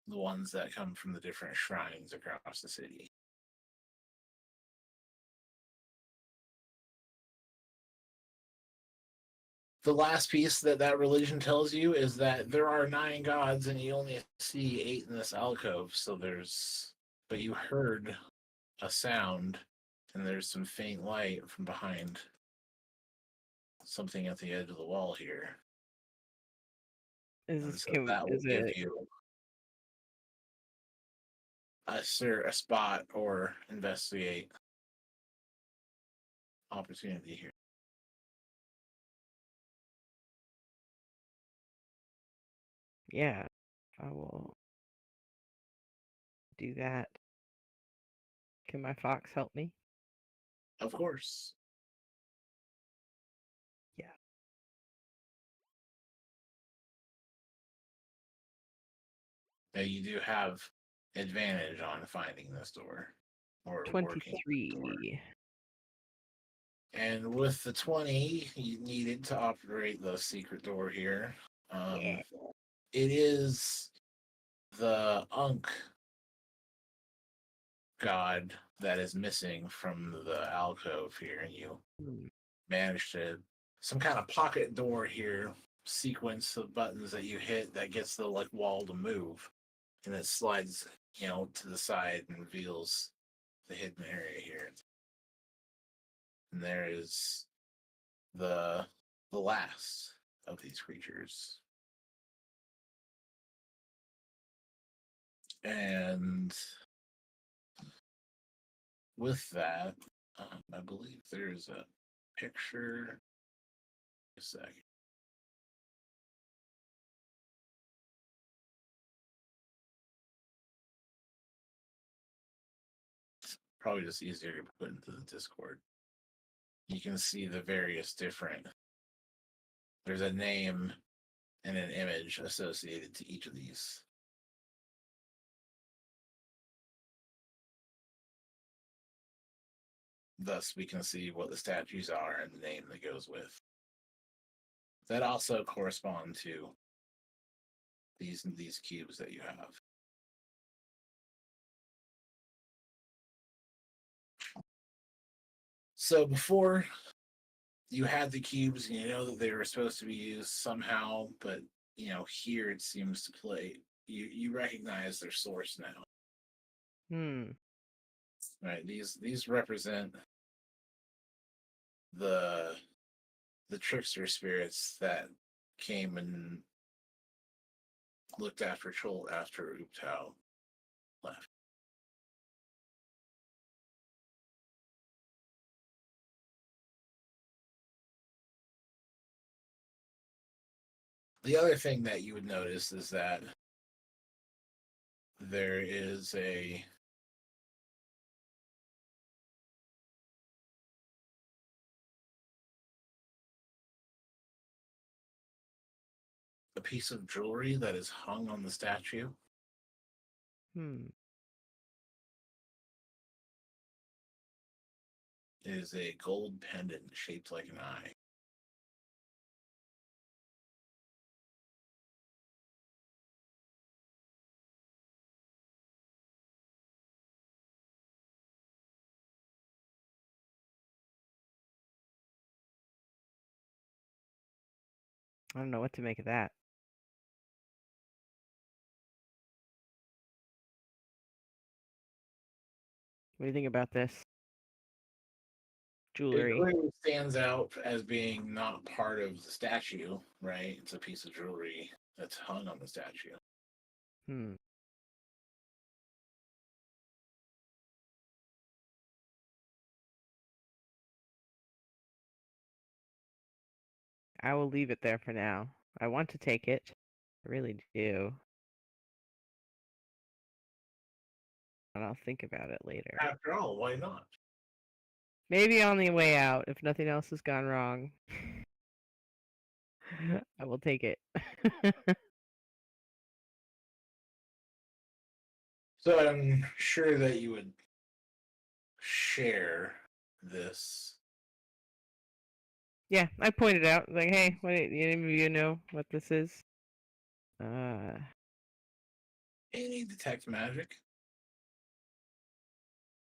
The ones that come from the different shrines across the city. The last piece that religion tells you is that there are 9 gods and you only see 8 in this alcove. But you heard a sound and there's some faint light from behind something at the edge of the wall here. Is And this so that will give you a spot or investigate opportunity here. Yeah, I will do that. Can my fox help me? Of course. Yeah. Now you do have advantage on finding this door or working the door. 23. And with the 20, you needed to operate the secret door here. Yeah. It is the Unk god that is missing from the alcove here, and you managed to some kind of pocket door here, sequence of buttons that you hit that gets the wall to move, and it slides to the side and reveals the hidden area here. And there is the last of these creatures. And with that, I believe there's a picture. A second. It's probably just easier to put into the Discord. You can see the various different. There's a name and an image associated to each of these. Thus, we can see what the statues are and the name that goes with. That also correspond to these cubes that you have. So before you had the cubes, and you know that they were supposed to be used somehow, but here it seems to play. You recognize their source now. Right. These represent the trickster spirits that came and looked after Chol after Uptao left. The other thing that you would notice is that there is a piece of jewelry that is hung on the statue. It is a gold pendant shaped like an eye. I don't know what to make of that. What do you think about this? Jewelry. It clearly stands out as being not part of the statue, right? It's a piece of jewelry that's hung on the statue. I will leave it there for now. I want to take it. I really do. And I'll think about it later. After all, why not? Maybe on the way out, if nothing else has gone wrong. I will take it. So I'm sure that you would share this. Yeah, I pointed out like, hey, what any of you know what this is? Any detect magic?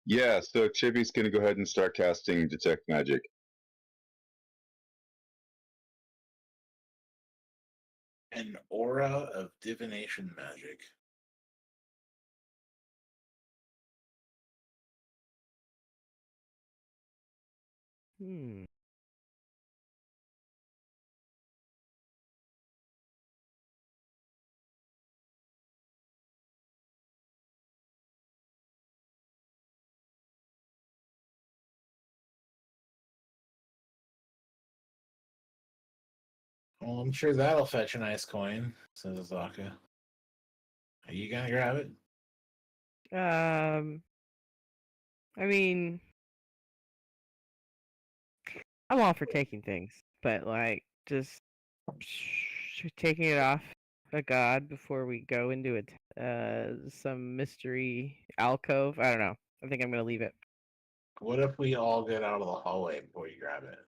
Yeah, so Chibi's going to go ahead and start casting Detect Magic. An aura of divination magic. Hmm. Well, I'm sure that'll fetch a nice coin, says Azaka. Are you gonna grab it? I mean, I'm all for taking things, but like just taking it off a god before we go into it, some mystery alcove. I don't know. I think I'm gonna leave it. What if we all get out of the hallway before you grab it?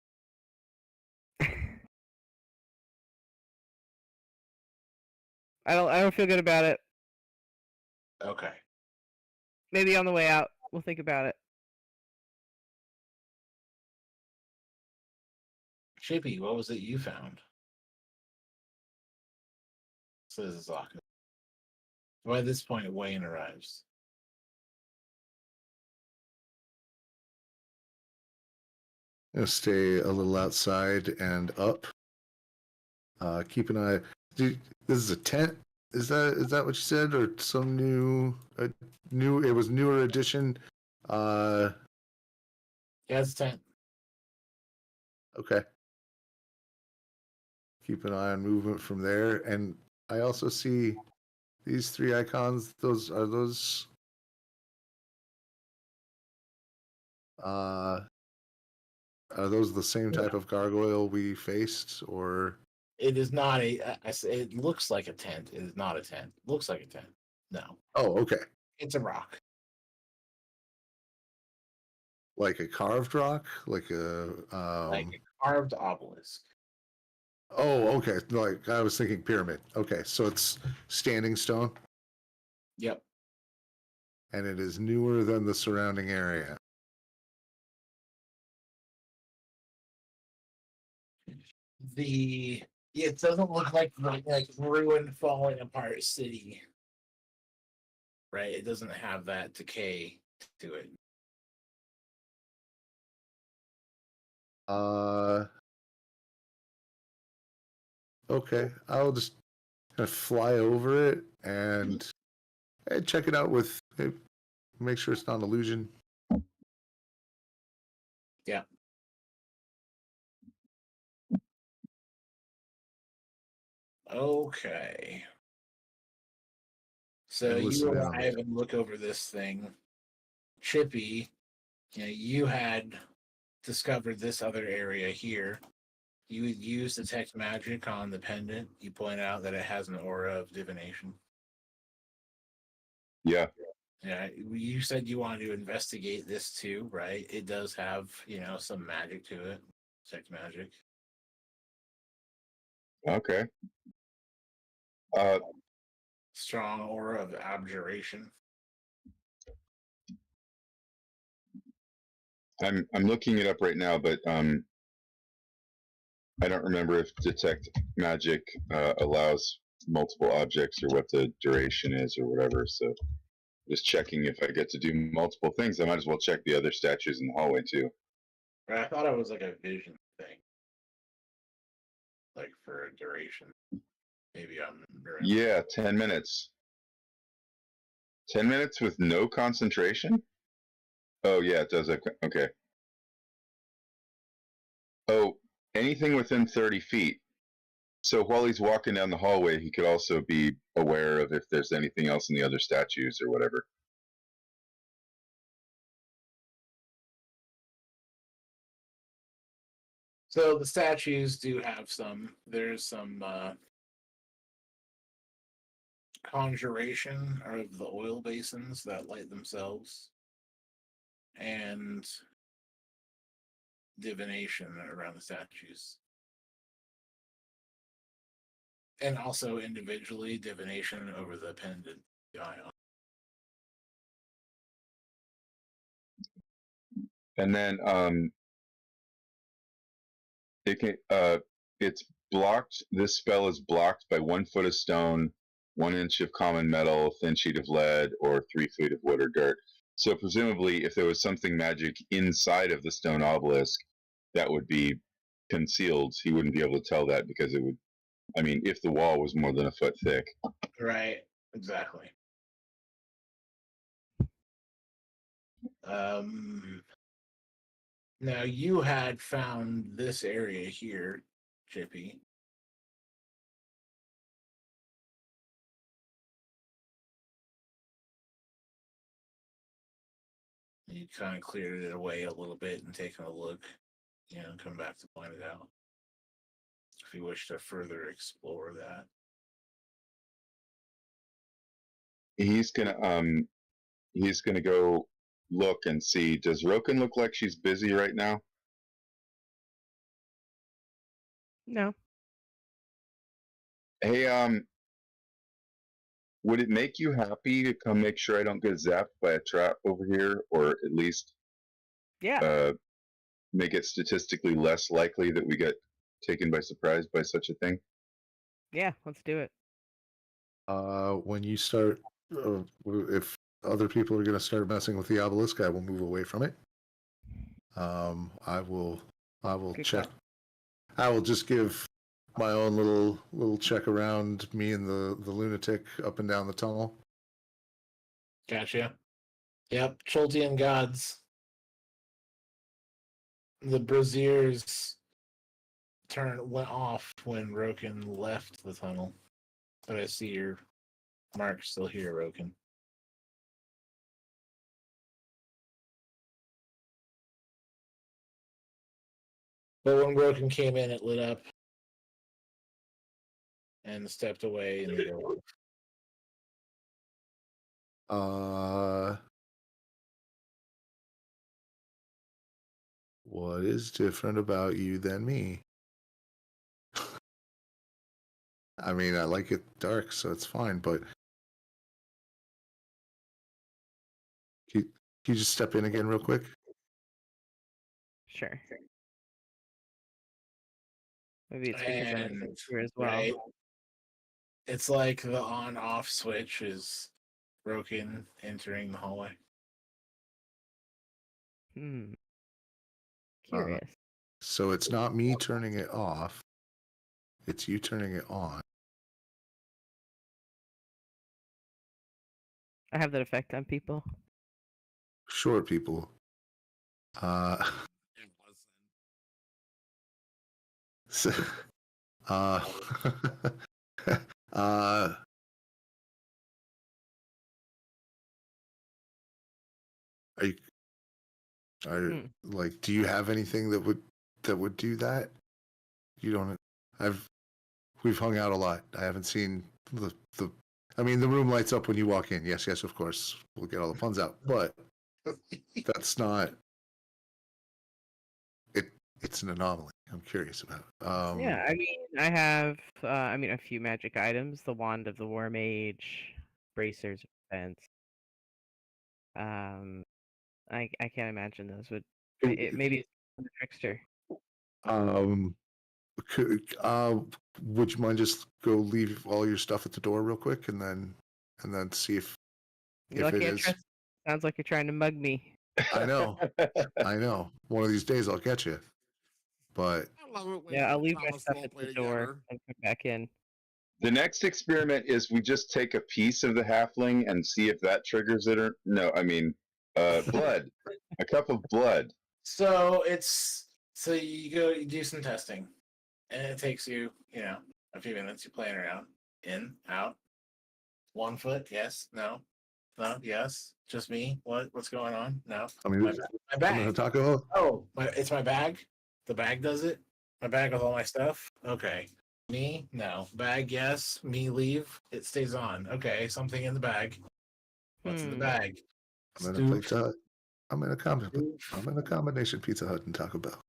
I don't feel good about it. Okay. Maybe on the way out, we'll think about it. Chippy, what was it you found? Says Azaka. By this point, Wayne arrives. Gonna stay a little outside and up. Keep an eye. Dude, this is a tent. Is that what you said, or some new? It was newer edition. Yeah, it's 10. Okay. Keep an eye on movement from there, and I also see these three icons. Those are those. Are those the same type of gargoyle we faced, or? It is not it looks like a tent. It is not a tent. Looks like a tent. No. Oh, okay. It's a rock. Like a carved rock, like a Like a carved obelisk. Oh, okay. Like I was thinking pyramid. Okay, so it's standing stone, Yep. and it is newer than the surrounding area. It doesn't look like ruined, falling apart city. Right? It doesn't have that decay to it. Okay. I'll just kind of fly over it and check it out with make sure it's not an illusion. Yeah. Okay. So And you listen in on arrive it. and look over this thing. Chippy, you had discovered this other area here. You would use detect magic on the pendant. You point out that it has an aura of divination. Yeah. Yeah, you said you wanted to investigate this too, right? It does have, some magic to it. Detect magic. Okay. Strong aura of abjuration. I'm looking it up right now, but I don't remember if Detect Magic allows multiple objects or what the duration is or whatever. So just checking if I get to do multiple things. I might as well check the other statues in the hallway too. Right, I thought it was like a vision thing. Like for a duration. Maybe I'm Yeah, 10 minutes. 10 minutes with no concentration? Oh, yeah, it does. Okay. Oh, anything within 30 feet. So while he's walking down the hallway, he could also be aware of if there's anything else in the other statues or whatever. So the statues do have there's some conjuration of the oil basins that light themselves and divination around the statues. And also individually divination over the pendant ion. And then it's blocked. This spell is blocked by 1 foot of stone, 1 inch of common metal, thin sheet of lead, or 3 feet of wood or dirt. So presumably, if there was something magic inside of the stone obelisk, that would be concealed. He wouldn't be able to tell that because it would. I mean, if the wall was more than a foot thick. Right. Exactly. Now you had found this area here, Chippy. You kind of cleared it away a little bit and taken a look, come back to point it out. If you wish to further explore that. He's gonna go look and see. Does Roken look like she's busy right now? No. Hey, would it make you happy to come make sure I don't get zapped by a trap over here, or at least Yeah. make it statistically less likely that we get taken by surprise by such a thing? Yeah. Let's do it. When you start, if other people are going to start messing with the obelisk, I will move away from it. I will Good check. call. I will just give my own little check around me and the lunatic up and down the tunnel. Gotcha. Yep, Choltian gods. The braziers went off when Roken left the tunnel. But I see your mark still here, Roken. But when Roken came in, it lit up and stepped away and they go off. What is different about you than me? I mean, I like it dark, so it's fine, but can you just step in again real quick? Sure. Maybe it's because I'm And here as well. right, it's like the on-off switch is broken entering the hallway. Curious. So it's not me turning it off. It's you turning it on. I have that effect on people. Sure, people. And listen. So, uh, like, do you have anything that would do that? You don't. We've hung out a lot. I haven't seen the. I mean, the room lights up when you walk in. Yes, of course. We'll get all the puns out, but that's not. It's an anomaly. I'm curious about. Yeah, I mean, I have, a few magic items: the wand of the war mage, bracers of defense. I can't imagine those would. Maybe it's the trickster. Would you mind just go leave all your stuff at the door real quick, and then see if You it can't is. trust. Sounds like you're trying to mug me. I know. I know. One of these days I'll get you. But I love it when Yeah, I'll you leave my promise stuff we'll at play the door together. and come back in. The next experiment is we just take a piece of the halfling and see if that triggers it or no. I mean, blood, a cup of blood. So you do some testing, and it takes you, a few minutes. You're playing around, in, out, 1 foot, yes, no, yes, just me. What's going on? No, I mean, my I'm bag. gonna talk about. Oh, it's my bag. The bag does it. My bag with all my stuff? Okay. Me? No. Bag, yes. Me, leave. It stays on. Okay, something in the bag. What's in the bag? I'm in a Stoof. Pizza Hut. I'm in a Stoof. combination Pizza Hut and Taco Bell.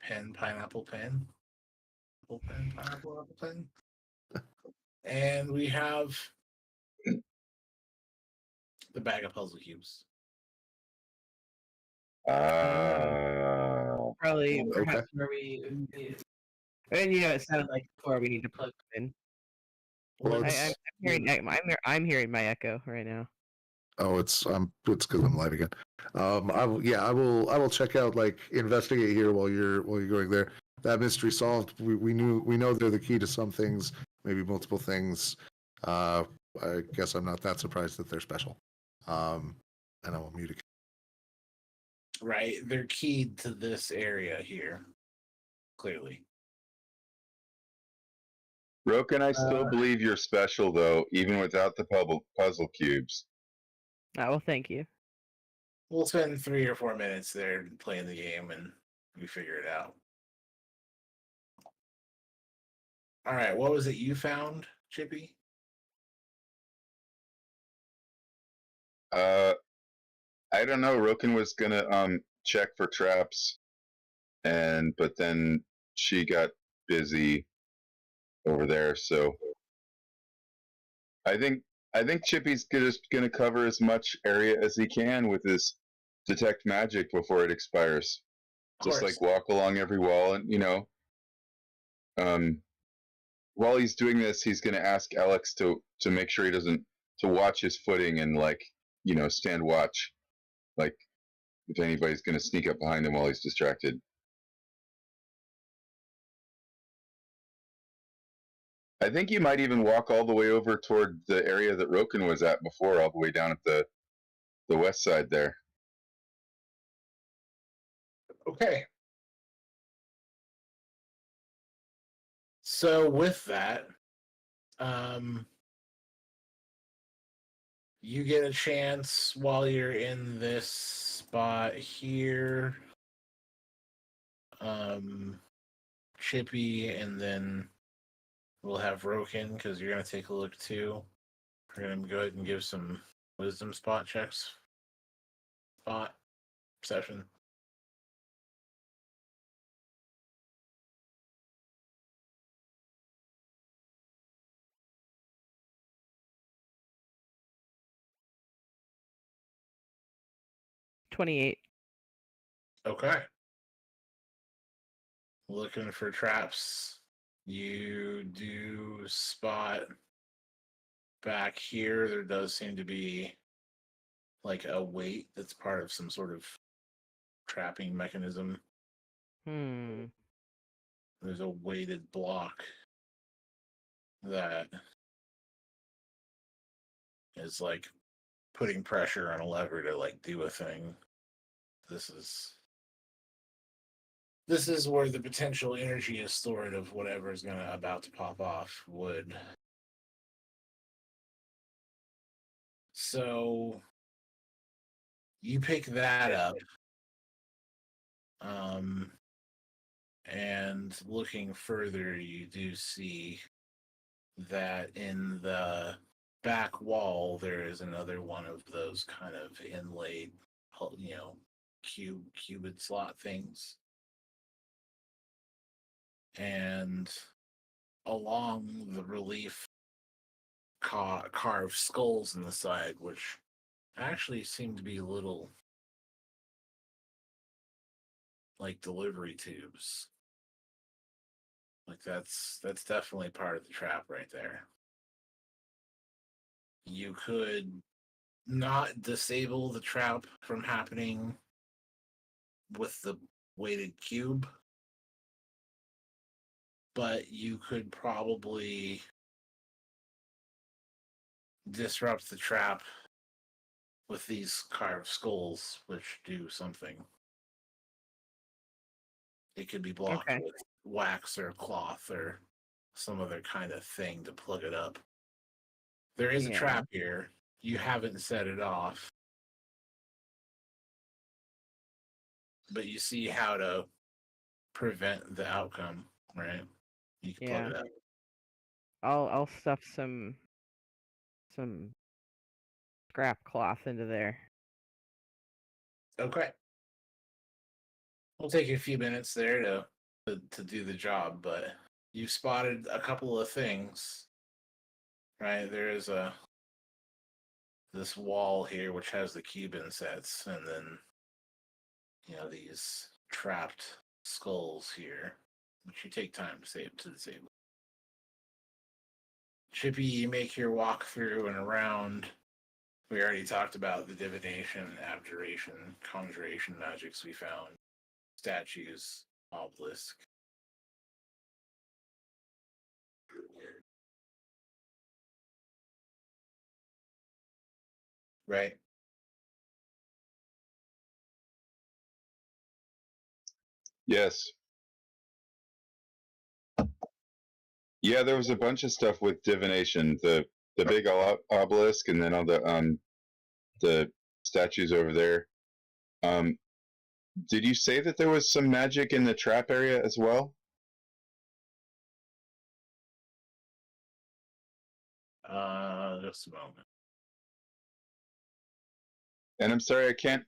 Pen, pineapple pen. Apple pen, pineapple, apple pen. And we have the bag of puzzle cubes. Probably Okay. perhaps where we. And it sounded like before we need to plug them in. Well, I'm hearing my echo right now. Oh, it's because I'm live again. I will check out, like, investigate here while you're going there. That mystery solved. We know they're the key to some things, maybe multiple things. I guess I'm not that surprised that they're special. And I will mute again. Right, they're keyed to this area here. Clearly. Roken, I still believe you're special, though, even without the puzzle cubes. Well, thank you. We'll spend 3 or 4 minutes there playing the game and we figure it out. All right, what was it you found, Chippy? I don't know. Roken was gonna check for traps, but then she got busy over there. So I think Chippy's just gonna cover as much area as he can with his detect magic before it expires. Just like walk along every wall, and while he's doing this, he's gonna ask Alex to make sure he doesn't to watch his footing and stand watch, like if anybody's gonna sneak up behind him while he's distracted. I think you might even walk all the way over toward the area that Roken was at before, all the way down at the west side there. Okay. So with that, you get a chance while you're in this spot here, Chippy, and then we'll have Roken because you're going to take a look too. We're going to go ahead and give some wisdom spot checks. Spot session. $28. Okay. Looking for traps. You do spot back here. There does seem to be like a weight that's part of some sort of trapping mechanism. There's a weighted block that is like putting pressure on a lever to like do a thing. This is where the potential energy is stored of whatever is about to pop off wood. So you pick that up. And looking further, you do see that in the back wall there is another one of those kind of inlaid, cubed slot things. And along the relief carved skulls in the side, which actually seem to be little like delivery tubes. Like that's definitely part of the trap right there. You could not disable the trap from happening with the weighted cube, but you could probably disrupt the trap with these carved skulls, which do something. It could be blocked with wax or cloth or some other kind of thing to plug it up. There is a trap here. You haven't set it off. but you see how to prevent the outcome, right? You can plug Yeah. it up. I'll stuff some scrap cloth into there. Okay. It'll take you a few minutes there to do the job, but you've spotted a couple of things, right? There is this wall here which has the cube insets, and then these trapped skulls here, which you take time to disable. Chippy, you make your walk through and around. We already talked about the divination, abjuration, conjuration magics we found, statues, obelisk. Right? Yes. Yeah, there was a bunch of stuff with divination. The big obelisk, and then all the statues over there. Did you say that there was some magic in the trap area as well? Just a moment. And I'm sorry, I can't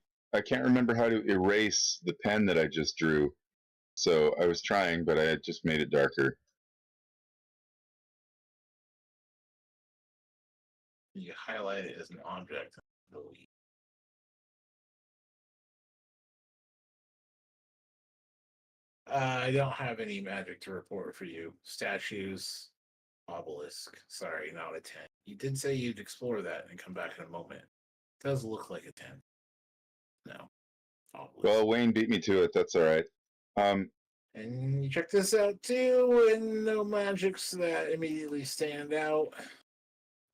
remember how to erase the pen that I just drew. So I was trying, but I had just made it darker. You highlight it as an object. I don't have any magic to report for you. Statues, obelisk. Sorry, not a 10. You did say you'd explore that and come back in a moment. It does look like a 10. No. Obelisk. Well, Wayne beat me to it. That's all right. And you check this out too, and no magics that immediately stand out.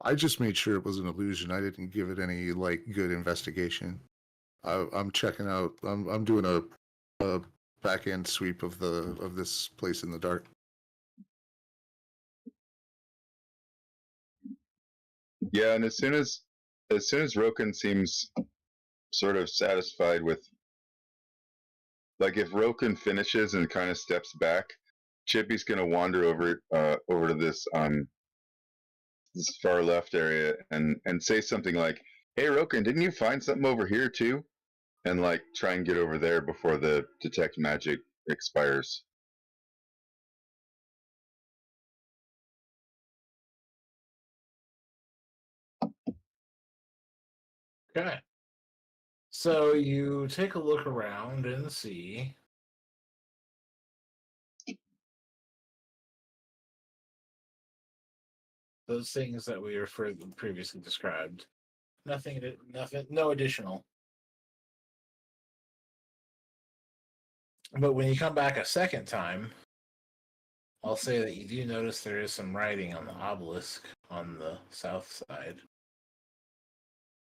I just made sure it was an illusion. I didn't give it any good investigation. I'm checking out. I'm doing a back end sweep of this place in the dark. Yeah, and as soon as Roken seems sort of satisfied with, like, if Roken finishes and kind of steps back, Chippy's gonna wander over to this far left area and say something like, "Hey, Roken, didn't you find something over here too?" And like try and get over there before the detect magic expires. Okay. So you take a look around and see those things that we previously described. Nothing, no additional. But when you come back a second time, I'll say that you do notice there is some writing on the obelisk on the south side.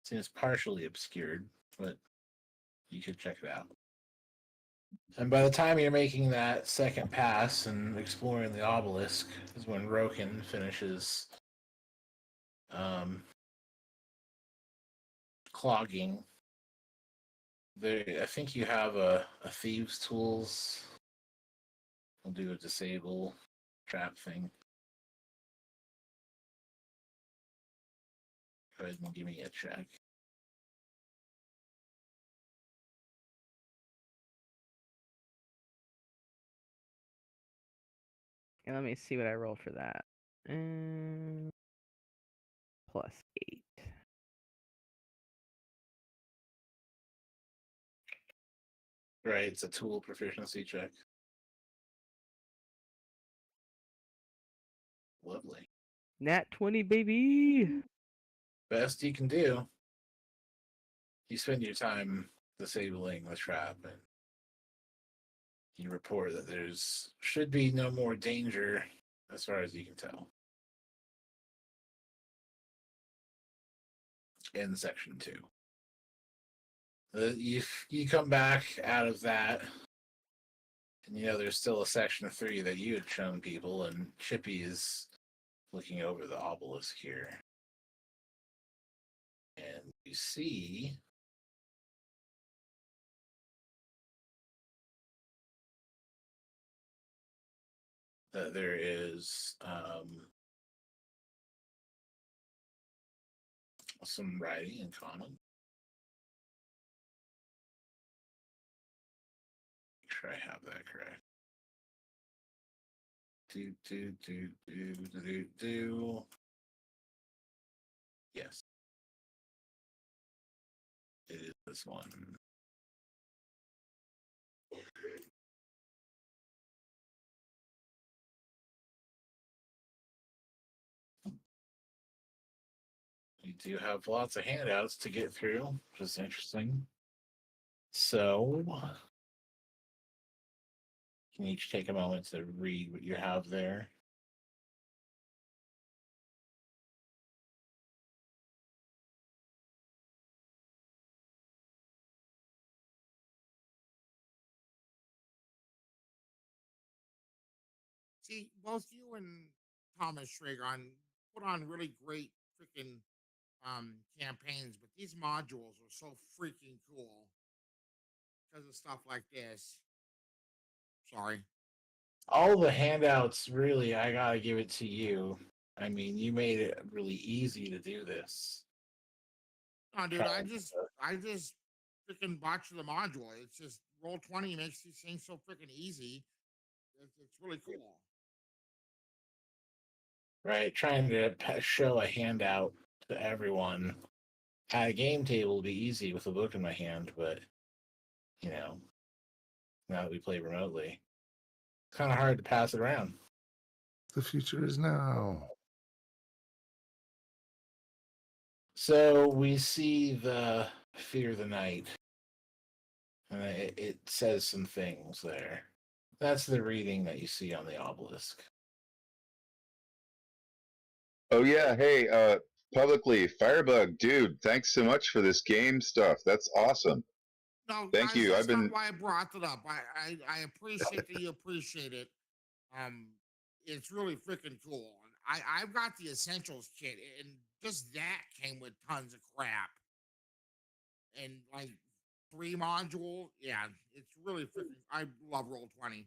Seems partially obscured, but you could check it out. And by the time you're making that second pass and exploring the obelisk is when Roken finishes clogging. I think you have a thieves' tools. I'll do a disable trap thing. Go ahead and give me a check. And let me see what I roll for that. +8. Right, it's a tool proficiency check. Lovely. Nat 20, baby. Best you can do. You spend your time disabling the trap, and you report that there's should be no more danger as far as you can tell in section 2. You come back out of that, and there's still a section 3 that you had shown people, and Chippy is looking over the obelisk here, and you see that there is some writing in common. Make sure I have that correct. Do. Yes. It is this one. You do have lots of handouts to get through, which is interesting. So, can you each take a moment to read what you have there? See, both you and Thomas Schragon put on really great freaking campaigns, but these modules are so freaking cool because of stuff like this. Sorry. All the handouts, really, I gotta give it to you. I mean, you made it really easy to do this. No, dude, I just freaking botched the module. It's just roll 20 makes these things so freaking easy. It's really cool. Right, trying to show a handout to everyone at a game table would be easy with a book in my hand, but you know, now that we play remotely, it's kind of hard to pass it around. The future is now. So we see the Fear the Night, and it says some things there. That's the reading that you see on the obelisk. Oh yeah, hey, publicly, Firebug, dude, thanks so much for this game stuff. That's awesome. No, Thank guys, you. that's not why I brought it up. I appreciate that you appreciate it. It's really freaking cool. I've got the essentials kit, and just that came with tons of crap. And like 3 module, yeah, it's really freaking. I love Roll-20.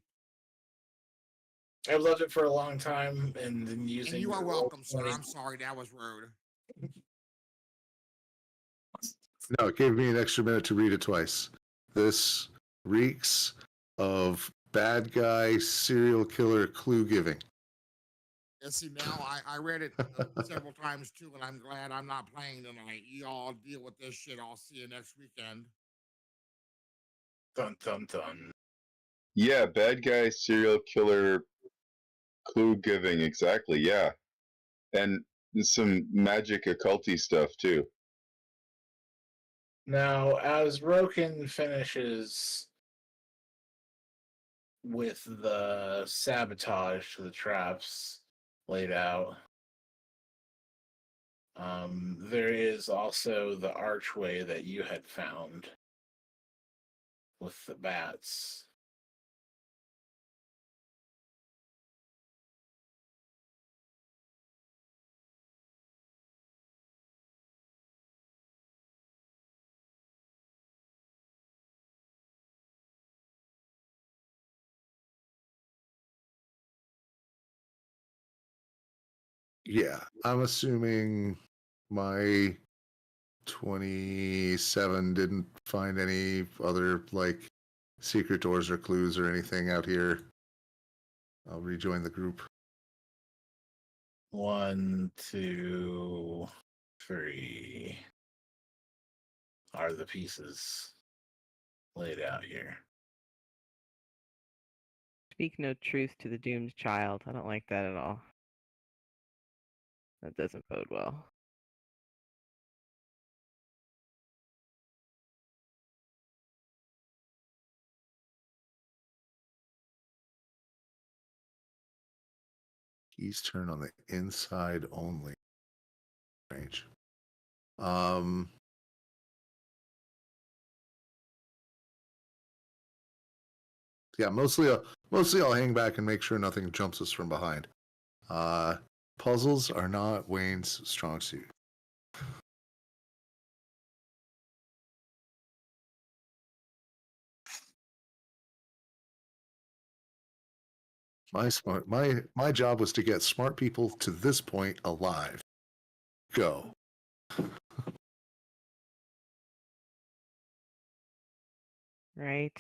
I've loved it for a long time, and then using. And you are welcome, sir. Roll20. I'm sorry that was rude. No, it gave me an extra minute to read it twice. This reeks of bad guy serial killer clue giving. And see, now I read it several times too, and I'm glad I'm not playing tonight. You all deal with this shit. I'll see you next weekend. Dun dun dun. Yeah, bad guy, serial killer, clue giving, exactly, yeah. And some magic occulty stuff too. Now, as Roken finishes with the sabotage to the traps laid out, there is also the archway that you had found with the bats. Yeah, I'm assuming my 27 didn't find any other like secret doors or clues or anything out here. I'll rejoin the group. 1, 2, 3 are the pieces laid out here. Speak no truth to the doomed child. I don't like that at all. That doesn't bode well. Keys turn on the inside only. Strange. Yeah, mostly I'll hang back and make sure nothing jumps us from behind. Puzzles are not Wayne's strong suit. My job was to get smart people to this point alive. Go. Right.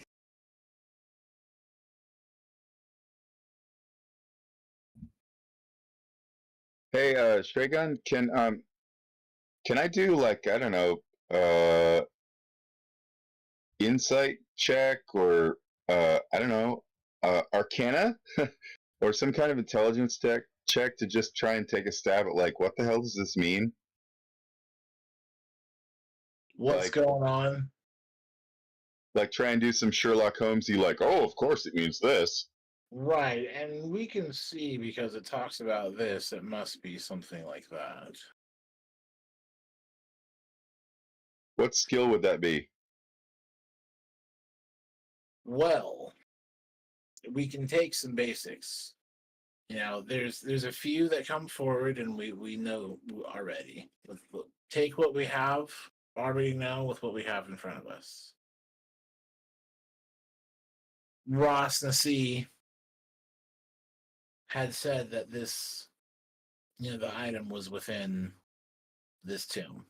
Hey, Stray Gun, can I do like, I don't know, insight check or I don't know, Arcana or some kind of intelligence check to just try and take a stab at like what the hell does this mean? What's Like- going on? Like try and do some Sherlock Holmesy like, oh, of course it means this. Right, and we can see because it talks about this, it must be something like that. What skill would that be? Well, we can take some basics. You know, there's a few that come forward, and we know already. Take what we have already now with what we have in front of us. Ross Nasi had said that this, you know, the item was within this tomb.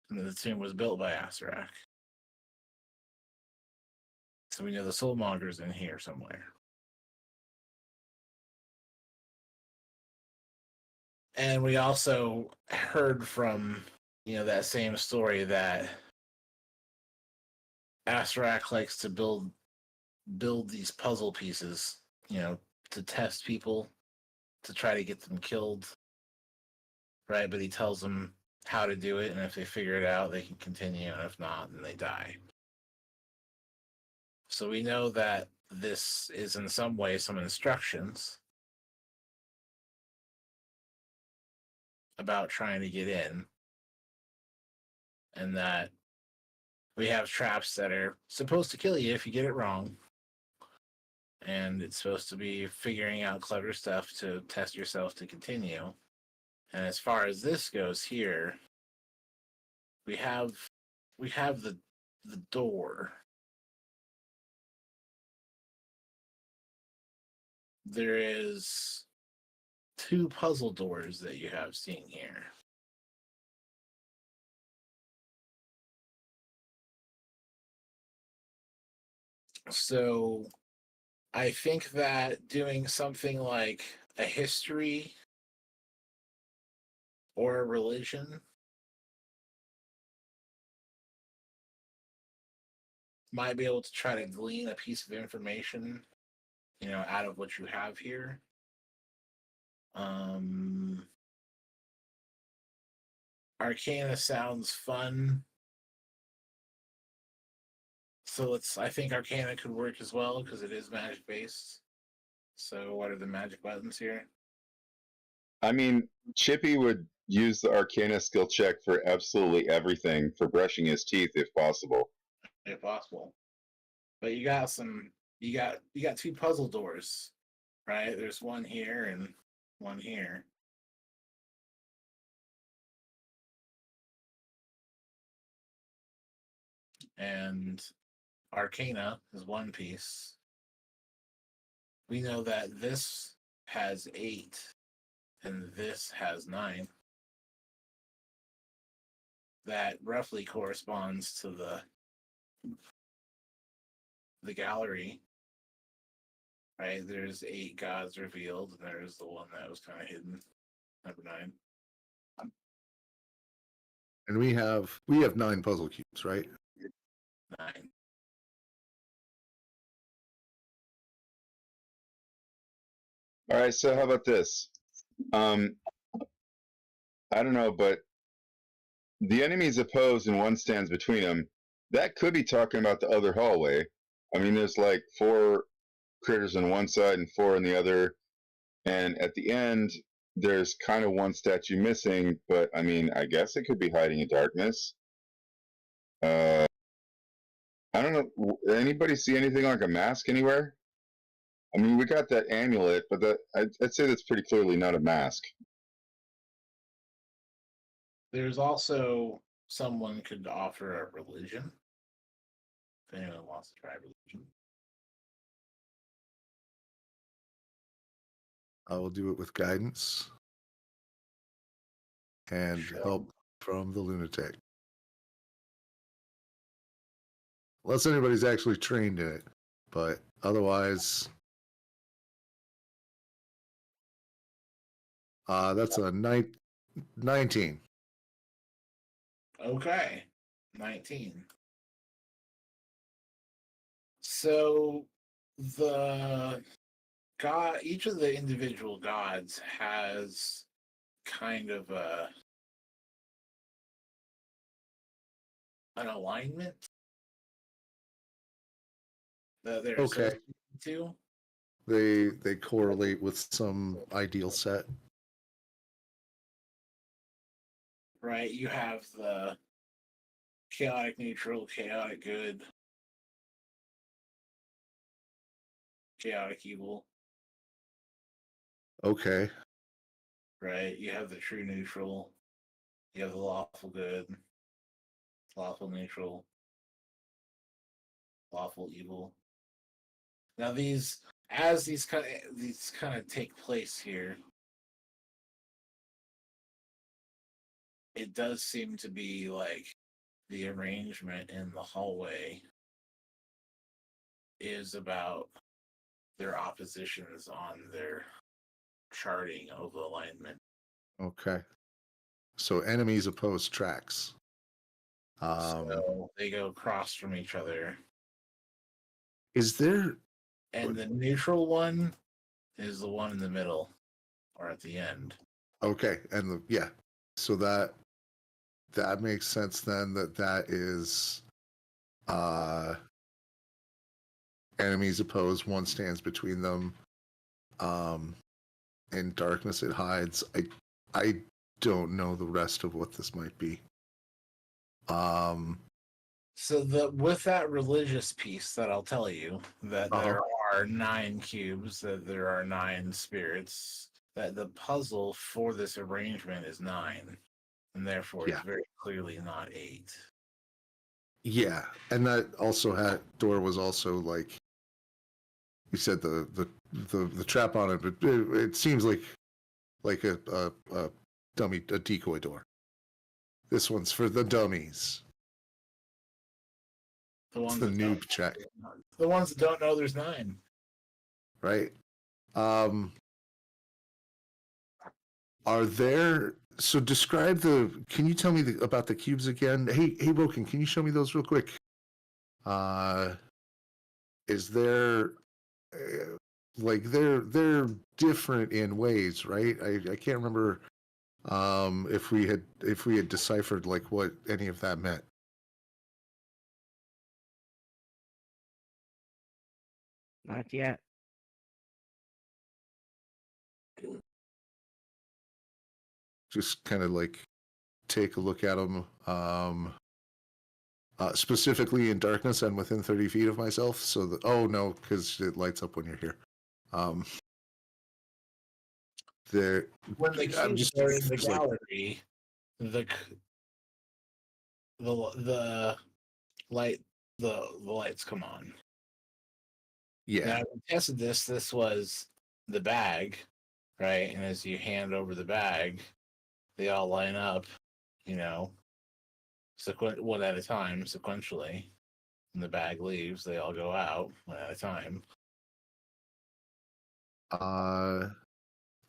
And the tomb was built by Asarak. So we know the Soulmonger's in here somewhere. And we also heard from, you know, that same story that Asarak likes to build these puzzle pieces, you know, to test people, to try to get them killed. Right? But he tells them how to do it, and if they figure it out, they can continue, and if not, then they die. So we know that this is in some way some instructions about trying to get in, and that we have traps that are supposed to kill you if you get it wrong. And it's supposed to be figuring out clever stuff to test yourself to continue. And as far as this goes here, we have the door. There is 2 puzzle doors that you have seen here. So I think that doing something like a history or a religion might be able to try to glean a piece of information, you know, out of what you have here. Arcana sounds fun. So I think Arcana could work as well because it is magic based. So what are the magic buttons here? I mean, Chippy would use the Arcana skill check for absolutely everything, for brushing his teeth if possible. If possible. But you got 2 puzzle doors, right? There's one here and one here. And Arcana is one piece. We know that this has 8 and this has 9. That roughly corresponds to the gallery, right? There's 8 gods revealed, and there's the one that was kind of hidden, number 9. And we have 9 puzzle cubes, right? 9. All right, so how about this? I don't know, but the enemies opposed and one stands between them. That could be talking about the other hallway. I mean, there's like 4 critters on one side and 4 on the other, and at the end, there's kind of one statue missing. But I mean, I guess it could be hiding in darkness. I don't know. Anybody see anything like a mask anywhere? I mean, we got that amulet, but I'd say that's pretty clearly not a mask. There's also someone could offer a religion. If anyone wants to try religion. I will do it with guidance and Sure. help from the lunatic. Unless anybody's actually trained in it, but otherwise, that's a 19. Okay. 19. So the god, each of the individual gods has kind of an alignment that they're Okay. associated to. They correlate with some ideal set. Right? You have the chaotic neutral, chaotic good, chaotic evil, Okay. right? You have the true neutral, you have the lawful good, lawful neutral, lawful evil. Now these kind of take place here, it does seem to be like the arrangement in the hallway is about their oppositions on their charting of alignment. Okay. So enemies oppose tracks. So they go across from each other. Is there And the neutral one is the one in the middle or at the end. okay? And yeah, so that makes sense then. That is enemies oppose. One stands between them. In darkness it hides. I don't know the rest of what this might be. So with that religious piece that I'll tell you that there are 9 cubes, that there are 9 spirits, that the puzzle for this arrangement is 9, and therefore Yeah. it's very clearly not 8. Yeah, and that also had door was also like you said the trap on it, but it seems like a dummy, a decoy door. This one's for the dummies. The It's ones the that noob don't, check, the ones that don't know there's 9. right? Are there? So describe the. Can you tell me about the cubes again? Hey, Broken, can you show me those real quick? Is there? Like they're different in ways, right? I can't remember if we had deciphered like what any of that meant. Not yet. Just kind of like take a look at them specifically in darkness and within 30 feet of myself. So that no, because it lights up when you're here. There, When the I'm cubes just are in the like gallery, the light the lights come on. yeah, Now, we tested this. This was the bag, right? And as you hand over the bag, they all line up, you know, one at a time, sequentially. When the bag leaves, they all go out one at a time. I'm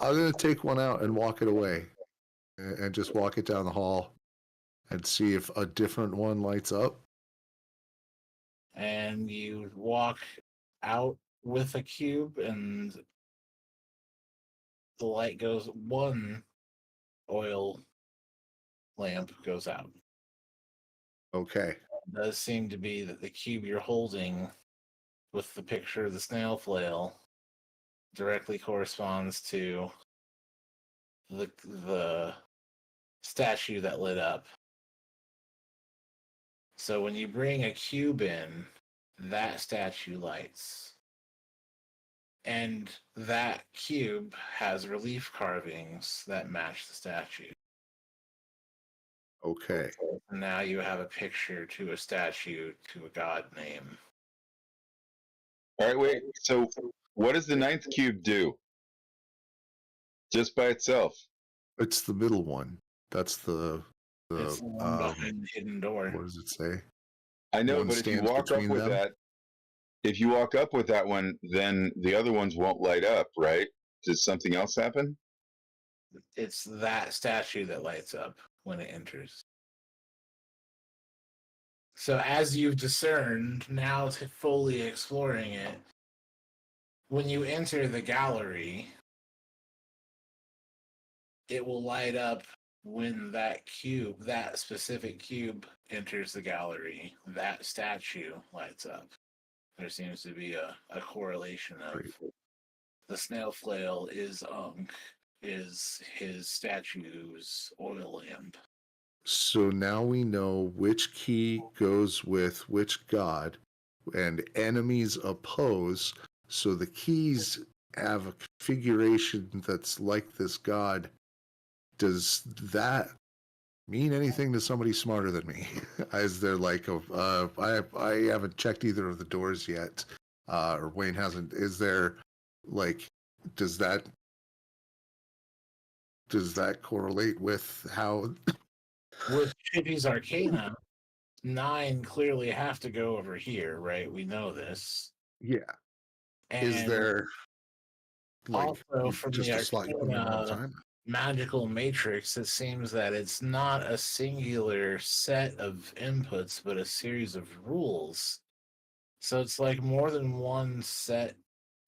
gonna take one out and walk it away, and just walk it down the hall, and see if a different one lights up. And you walk out with a cube, and the light goes. One oil lamp goes out. Okay. It does seem to be that the cube you're holding with the picture of the snail flail directly corresponds to the statue that lit up. So when you bring a cube in, that statue lights. And that cube has relief carvings that match the statue. Okay. Now you have a picture to a statue to a god name. All right, wait. So, what does the 9th cube do? Just by itself. It's the middle one. That's It's the one behind the hidden door. what does it say? I know, One but if you stands walk up between with them? that, if you walk up with that one, then the other ones won't light up, right? Does something else happen? It's that statue that lights up when it enters. So as you've discerned, now to fully exploring it, when you enter the gallery, it will light up when that specific cube enters the gallery. That statue lights up. There seems to be a correlation of Great. the snail flail is his statue's oil lamp. So now we know which key goes with which god, and enemies oppose. So the keys have a configuration that's like this god. Does that mean anything to somebody smarter than me? Is there like I haven't checked either of the doors yet, or Wayne hasn't. Is there like does that correlate with how? With Chippy's Arcana, 9 clearly have to go over here, right? We know this. Yeah. And Is there like also from just the a slot you put them in all the Arcana time? magical matrix, it seems that it's not a singular set of inputs, but a series of rules. So it's like more than one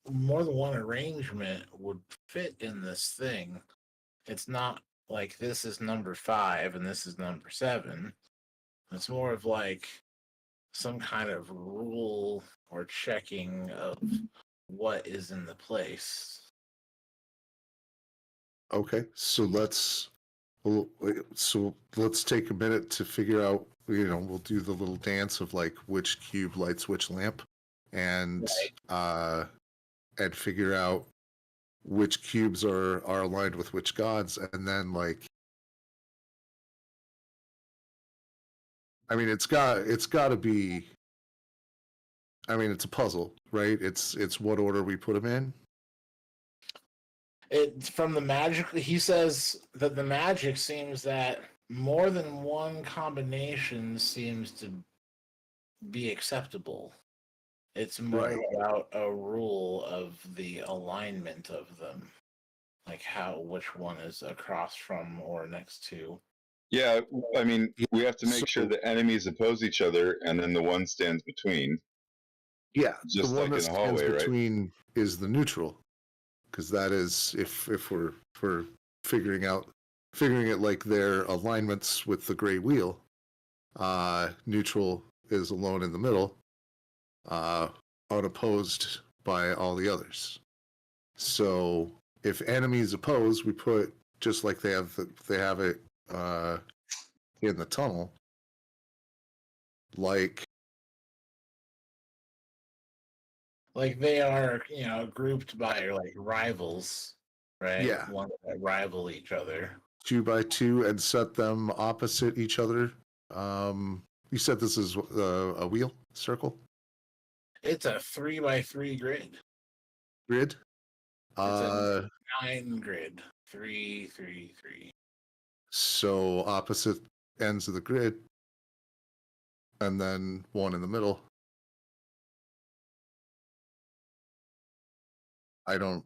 arrangement would fit in this thing. It's not like this is number 5 and this is number 7. It's more of like some kind of rule or checking of what is in the place. Okay, so let's take a minute to figure out. We'll do the little dance of like which cube lights which lamp, and and figure out which cubes are aligned with which gods, and then like, I mean, it's got to be. I mean, it's a puzzle, right? It's what order we put them in. It from the magic. He says that the magic seems that more than one combination seems to be acceptable. It's more Right. about a rule of the alignment of them, like which one is across from or next to. Yeah, I mean, we have to make sure So- the enemies oppose each other, and then the one stands between. Yeah, Just the one like that in a stands hallway, right? between is the neutral, because that is if we're figuring it like their alignments with the gray wheel. Neutral is alone in the middle, unopposed by all the others. So if enemies oppose, we put just like they have it in the tunnel, like they are, grouped by like rivals, right? Yeah. Ones that rival each other. 2 by 2 and set them opposite each other. You said this is a wheel circle It's a 3 by 3 grid. grid. It's a 9 grid. 3, 3, 3. So opposite ends of the grid, and then one in the middle. I don't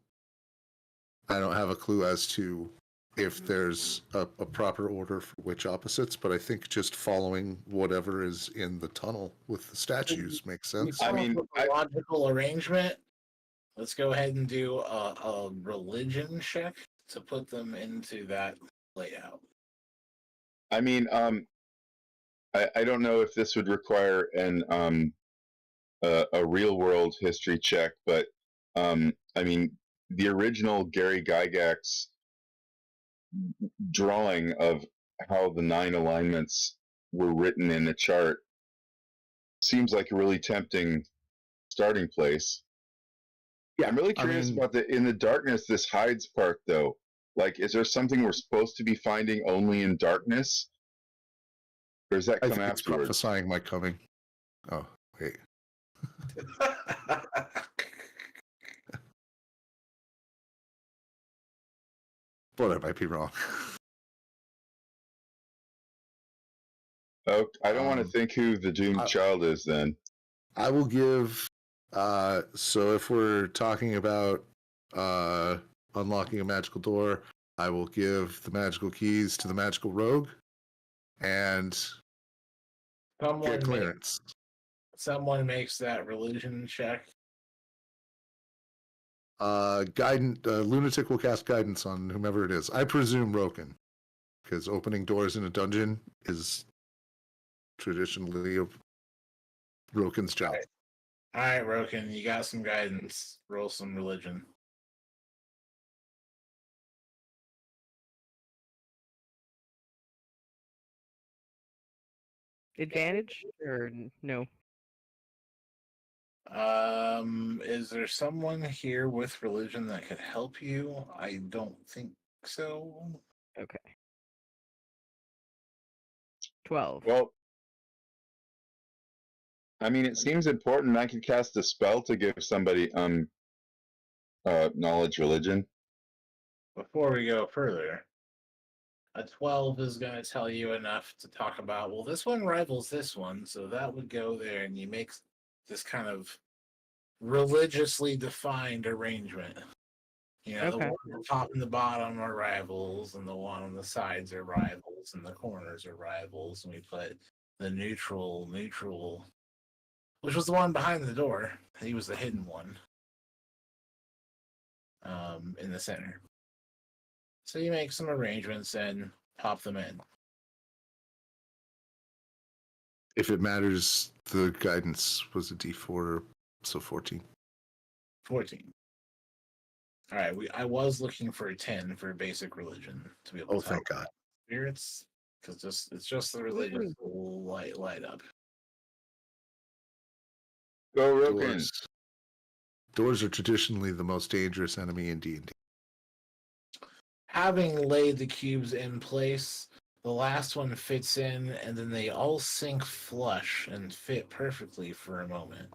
have a clue as to if there's a proper order for which opposites, but I think just following whatever is in the tunnel with the statues makes sense. I mean, a logical arrangement. Let's go ahead and do a religion check to put them into that layout. I mean, I don't know if this would require a real world history check, but I mean, the original Gary Gygax drawing of how the 9 alignments were written in a chart seems like a really tempting starting place. Yeah, I'm really curious about in the darkness this hides part though. Like, is there something we're supposed to be finding only in darkness? Or does that come It's afterwards? prophesying my coming. Oh, wait. but I might be wrong. Oh, I don't want to Um, think who the doomed I- child is then. I will give. So if we're talking about unlocking a magical door, I will give the magical keys to the magical rogue and Someone get clearance. Someone makes that religion check. Lunatic will cast guidance on whomever it is. I presume Roken, because opening doors in a dungeon is traditionally Roken's job. All right, Roken, you got some guidance. Roll some religion. Advantage or no? Is there someone here with religion that could help you? I don't think so. Okay. 12. Well, I mean, it seems important. I could cast a spell to give somebody knowledge religion. Before we go further, a 12 is going to tell you enough to talk about, well, this one rivals this one, so that would go there, and you make this kind of religiously defined arrangement. You know, the Okay. one on the top and the bottom are rivals, and the one on the sides are rivals, and the corners are rivals, and we put the neutral, which was the one behind the door. He was the hidden one in the center. So you make some arrangements and pop them in. If it matters, the guidance was a D4, so 14. 14. All right, I was looking for a 10 for basic religion to be able Oh, to thank talk God. about spirits, because it's just the religious light up. Go, Roken. Doors are traditionally the most dangerous enemy in D&D. Having laid the cubes in place, the last one fits in, and then they all sink flush and fit perfectly for a moment.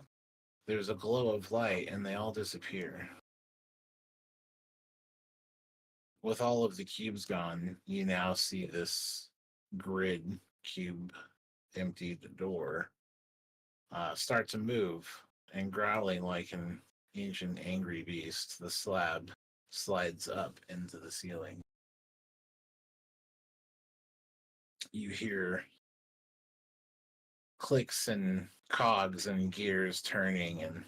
There's a glow of light, and they all disappear. With all of the cubes gone, you now see this grid cube emptied door start to move, and growling like an ancient angry beast, the slab slides up into the ceiling. You hear clicks and cogs and gears turning and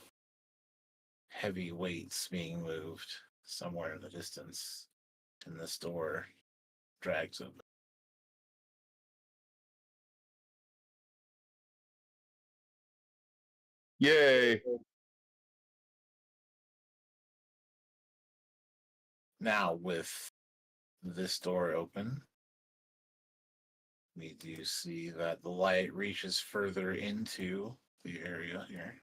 heavy weights being moved somewhere in the distance, and this door drags open. Yay! Now, with this door open, we do see that the light reaches further into the area here.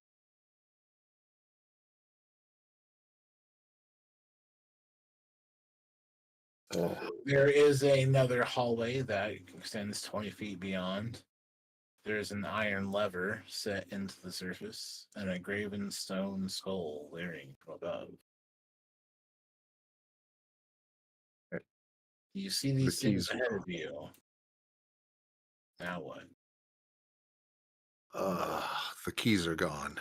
There is another hallway that extends 20 feet beyond. There's an iron lever set into the surface and a graven stone skull leering from above. You see these things keys are ahead gone. of you. Now what? The keys are gone.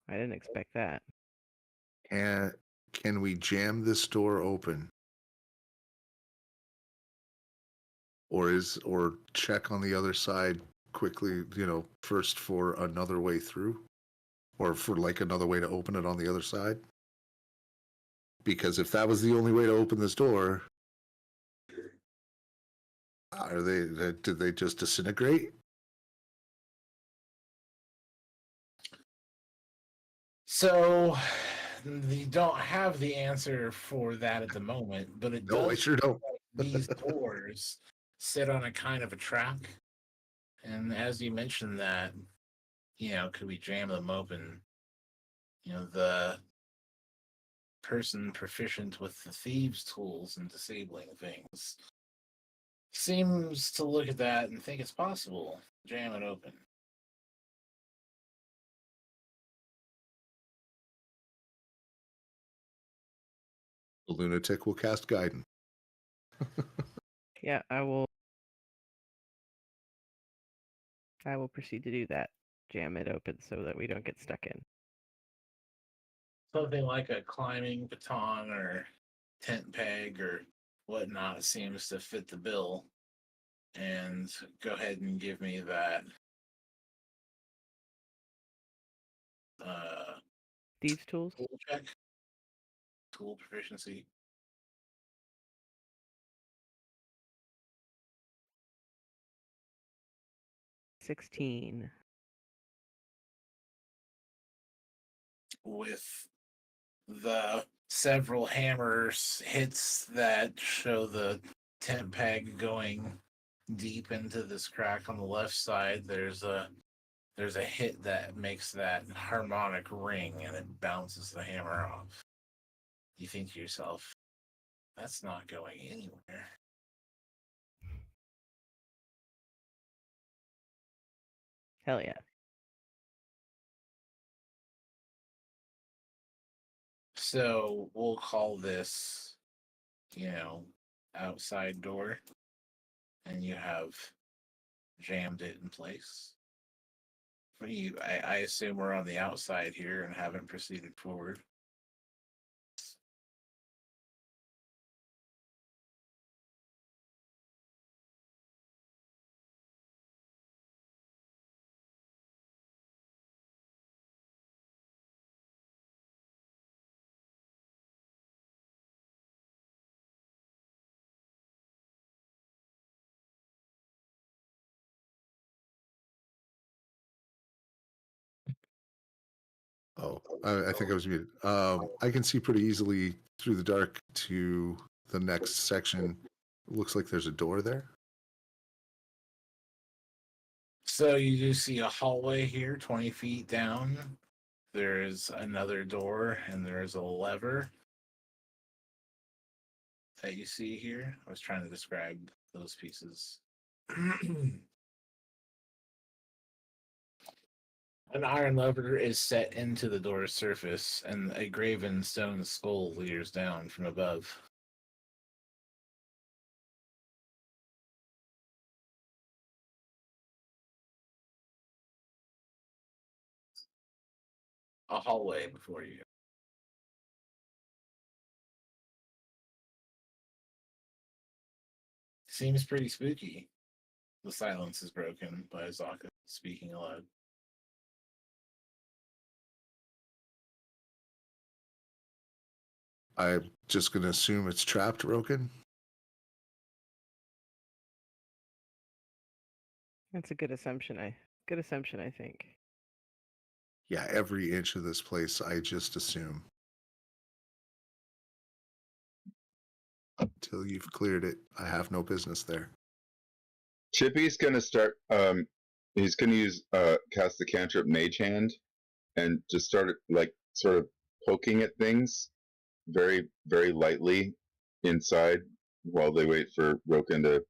I didn't expect that. Can we jam this door open? Or check on the other side quickly, first for another way through? Or for like another way to open it on the other side? Because if that was the only way to open this door, did they just disintegrate? So, you don't have the answer for that at the moment, but it No, I does sure don't. these doors sit on a kind of a track. And as you mentioned that, could we jam them open? The person proficient with the thieves' tools and disabling things seems to look at that and think it's possible. Jam it open. The lunatic will cast guidance. Yeah, I will proceed to do that. Jam it open so that we don't get stuck in. Something like a climbing baton or tent peg or whatnot seems to fit the bill. And go ahead and give me that Thieves' tools. tool check. Tool proficiency. 16. With the several hammers hits that show the tent peg going deep into this crack on the left side, there's a hit that makes that harmonic ring and it bounces the hammer off. You think to yourself, that's not going anywhere. Hell yeah. So we'll call this, outside door, and you have jammed it in place. For you, I assume we're on the outside here and haven't proceeded forward. Oh, I think I was muted. I can see pretty easily through the dark to the next section. Looks like there's a door there. So you do see a hallway here, 20 feet down. There's another door, and there's a lever that you see here. I was trying to describe those pieces. An iron lever is set into the door's surface, and a graven stone skull leers down from above. A hallway before you. Seems pretty spooky. The silence is broken by Azaka speaking aloud. I'm just going to assume it's trapped, Roken. That's a good assumption. I think. Yeah, every inch of this place, I just assume. Until you've cleared it, I have no business there. Chippy's gonna start. He's gonna use cast the cantrip Mage Hand, and just start sort of poking at things, very very lightly inside, while they wait for Roken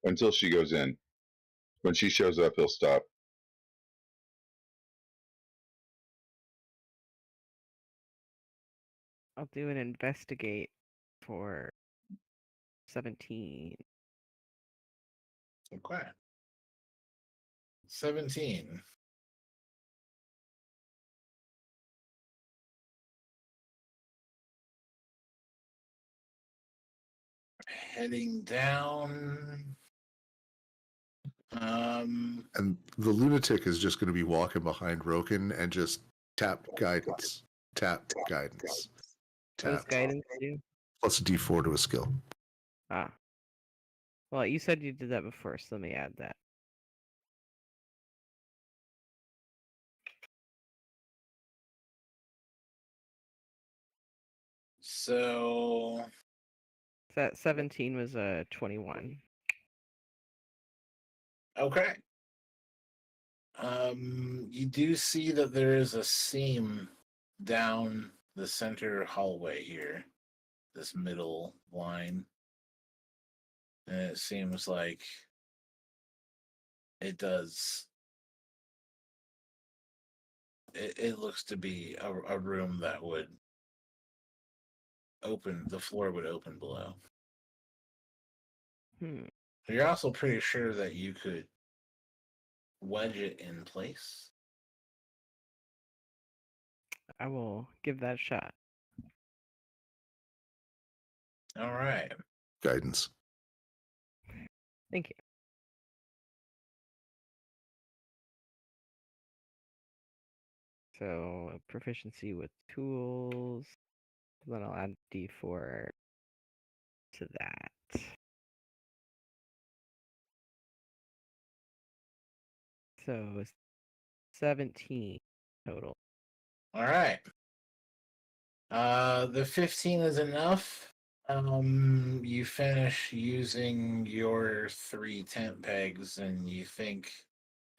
until she goes in. When she shows up, he'll stop. I'll do an investigate for 17. Okay. 17. Heading down. And the lunatic is just going to be walking behind Roken and just tap guidance. Tap guidance. What does Tap. guidance do? Plus a d4 to a skill. Ah. Well, you said you did that before, so let me add that. So That 17 was a 21. okay. You do see that there is a seam down the center hallway here, this middle line. And it seems like it does. It looks to be a room that would the floor would open below. Hmm. You're also pretty sure that you could wedge it in place. I will give that a shot. All right. Guidance. Thank you. So proficiency with tools. Then I'll add D4 to that. So 17 total. All right. The 15 is enough. You finish using your 3 tent pegs, and you think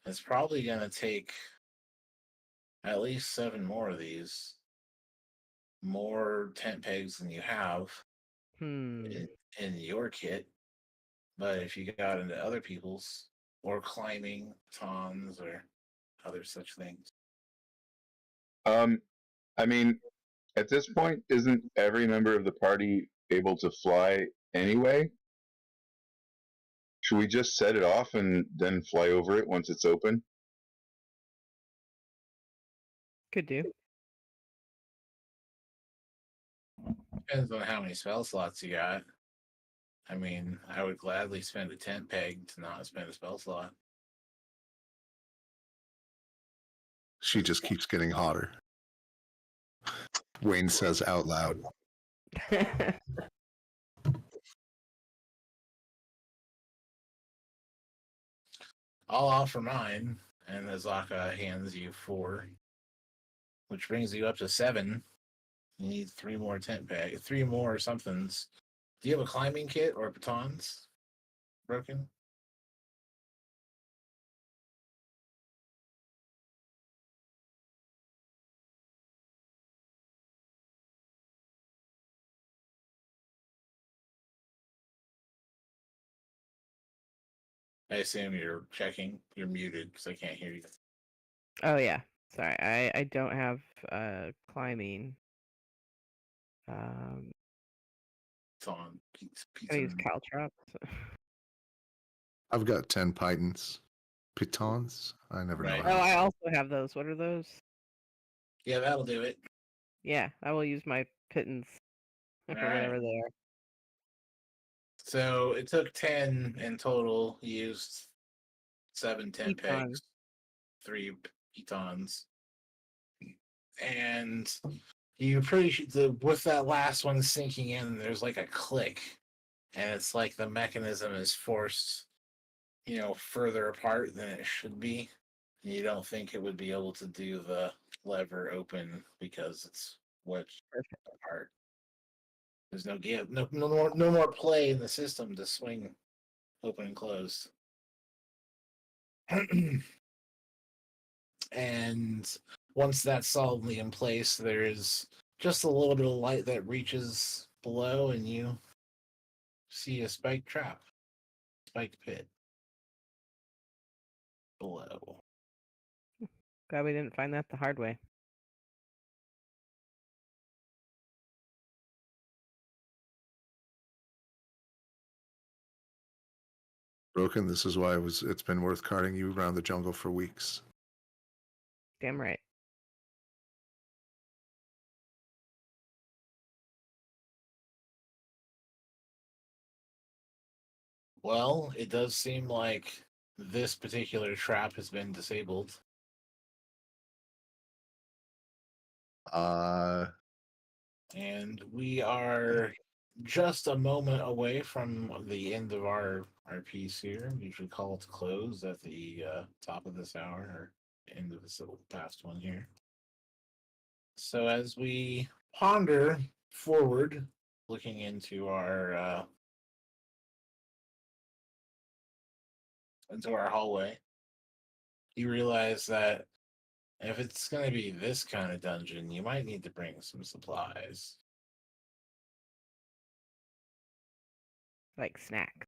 it's probably gonna take at least 7 more of these. More tent pegs than you have in your kit. But if you got into other people's, or climbing, batons, or other such things. I mean, at this point, isn't every member of the party able to fly anyway? Should we just set it off and then fly over it once it's open? Could do. Depends on how many spell slots you got. I mean, I would gladly spend a tent peg to not spend a spell slot. She just keeps getting hotter. Wayne says out loud. I'll offer mine, and Azaka hands you 4, which brings you up to 7. You need 3 more tent peg, 3 more somethings. Do you have a climbing kit or batons? Broken? I assume you're checking. You're muted because I can't hear you. Oh yeah. Sorry, I don't have climbing. It's on. I use caltrops. I've got 10 pitons. Pitons? I never know. Right. Oh, How. I also have those. What are those? Yeah, that'll do it. Yeah, I will use my pittance or All whatever right. they are. So it took 10 in total. You used 7 tent Piton. pegs, 3 pitons, and you with that last one sinking in, there's like a click, and it's like the mechanism is forced, further apart than it should be. You don't think it would be able to do the lever open because it's wedged apart. There's no give, no more play in the system to swing open and close. And once that's solidly in place, there is just a little bit of light that reaches below, and you see a spiked trap, spiked pit below. Glad we didn't find that the hard way. Broken, this is why it's been worth carting you around the jungle for weeks. Damn right. Well, it does seem like this particular trap has been disabled. And we are just a moment away from the end of our piece here. We usually call it to close at the top of this hour, or end of this little past one here. So as we ponder forward, looking into our hallway, you realize that if it's going to be this kind of dungeon, you might need to bring some supplies. Like snacks.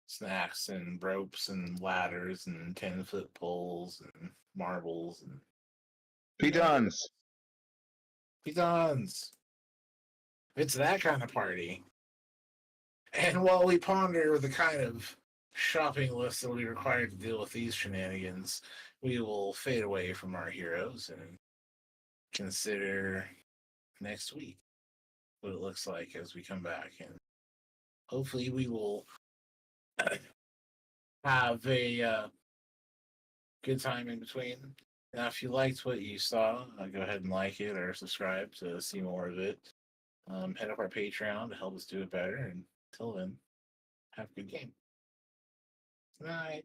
Snacks and ropes and ladders and 10-foot poles and marbles and Pitons. pitons. It's that kind of party. And while we ponder the kind of shopping list that will be required to deal with these shenanigans, we will fade away from our heroes and consider next week what it looks like as we come back. And hopefully we will have a good time in between. Now, if you liked what you saw, go ahead and like it or subscribe to see more of it. Head up our Patreon to help us do it better. And until then, have a good game. Good night.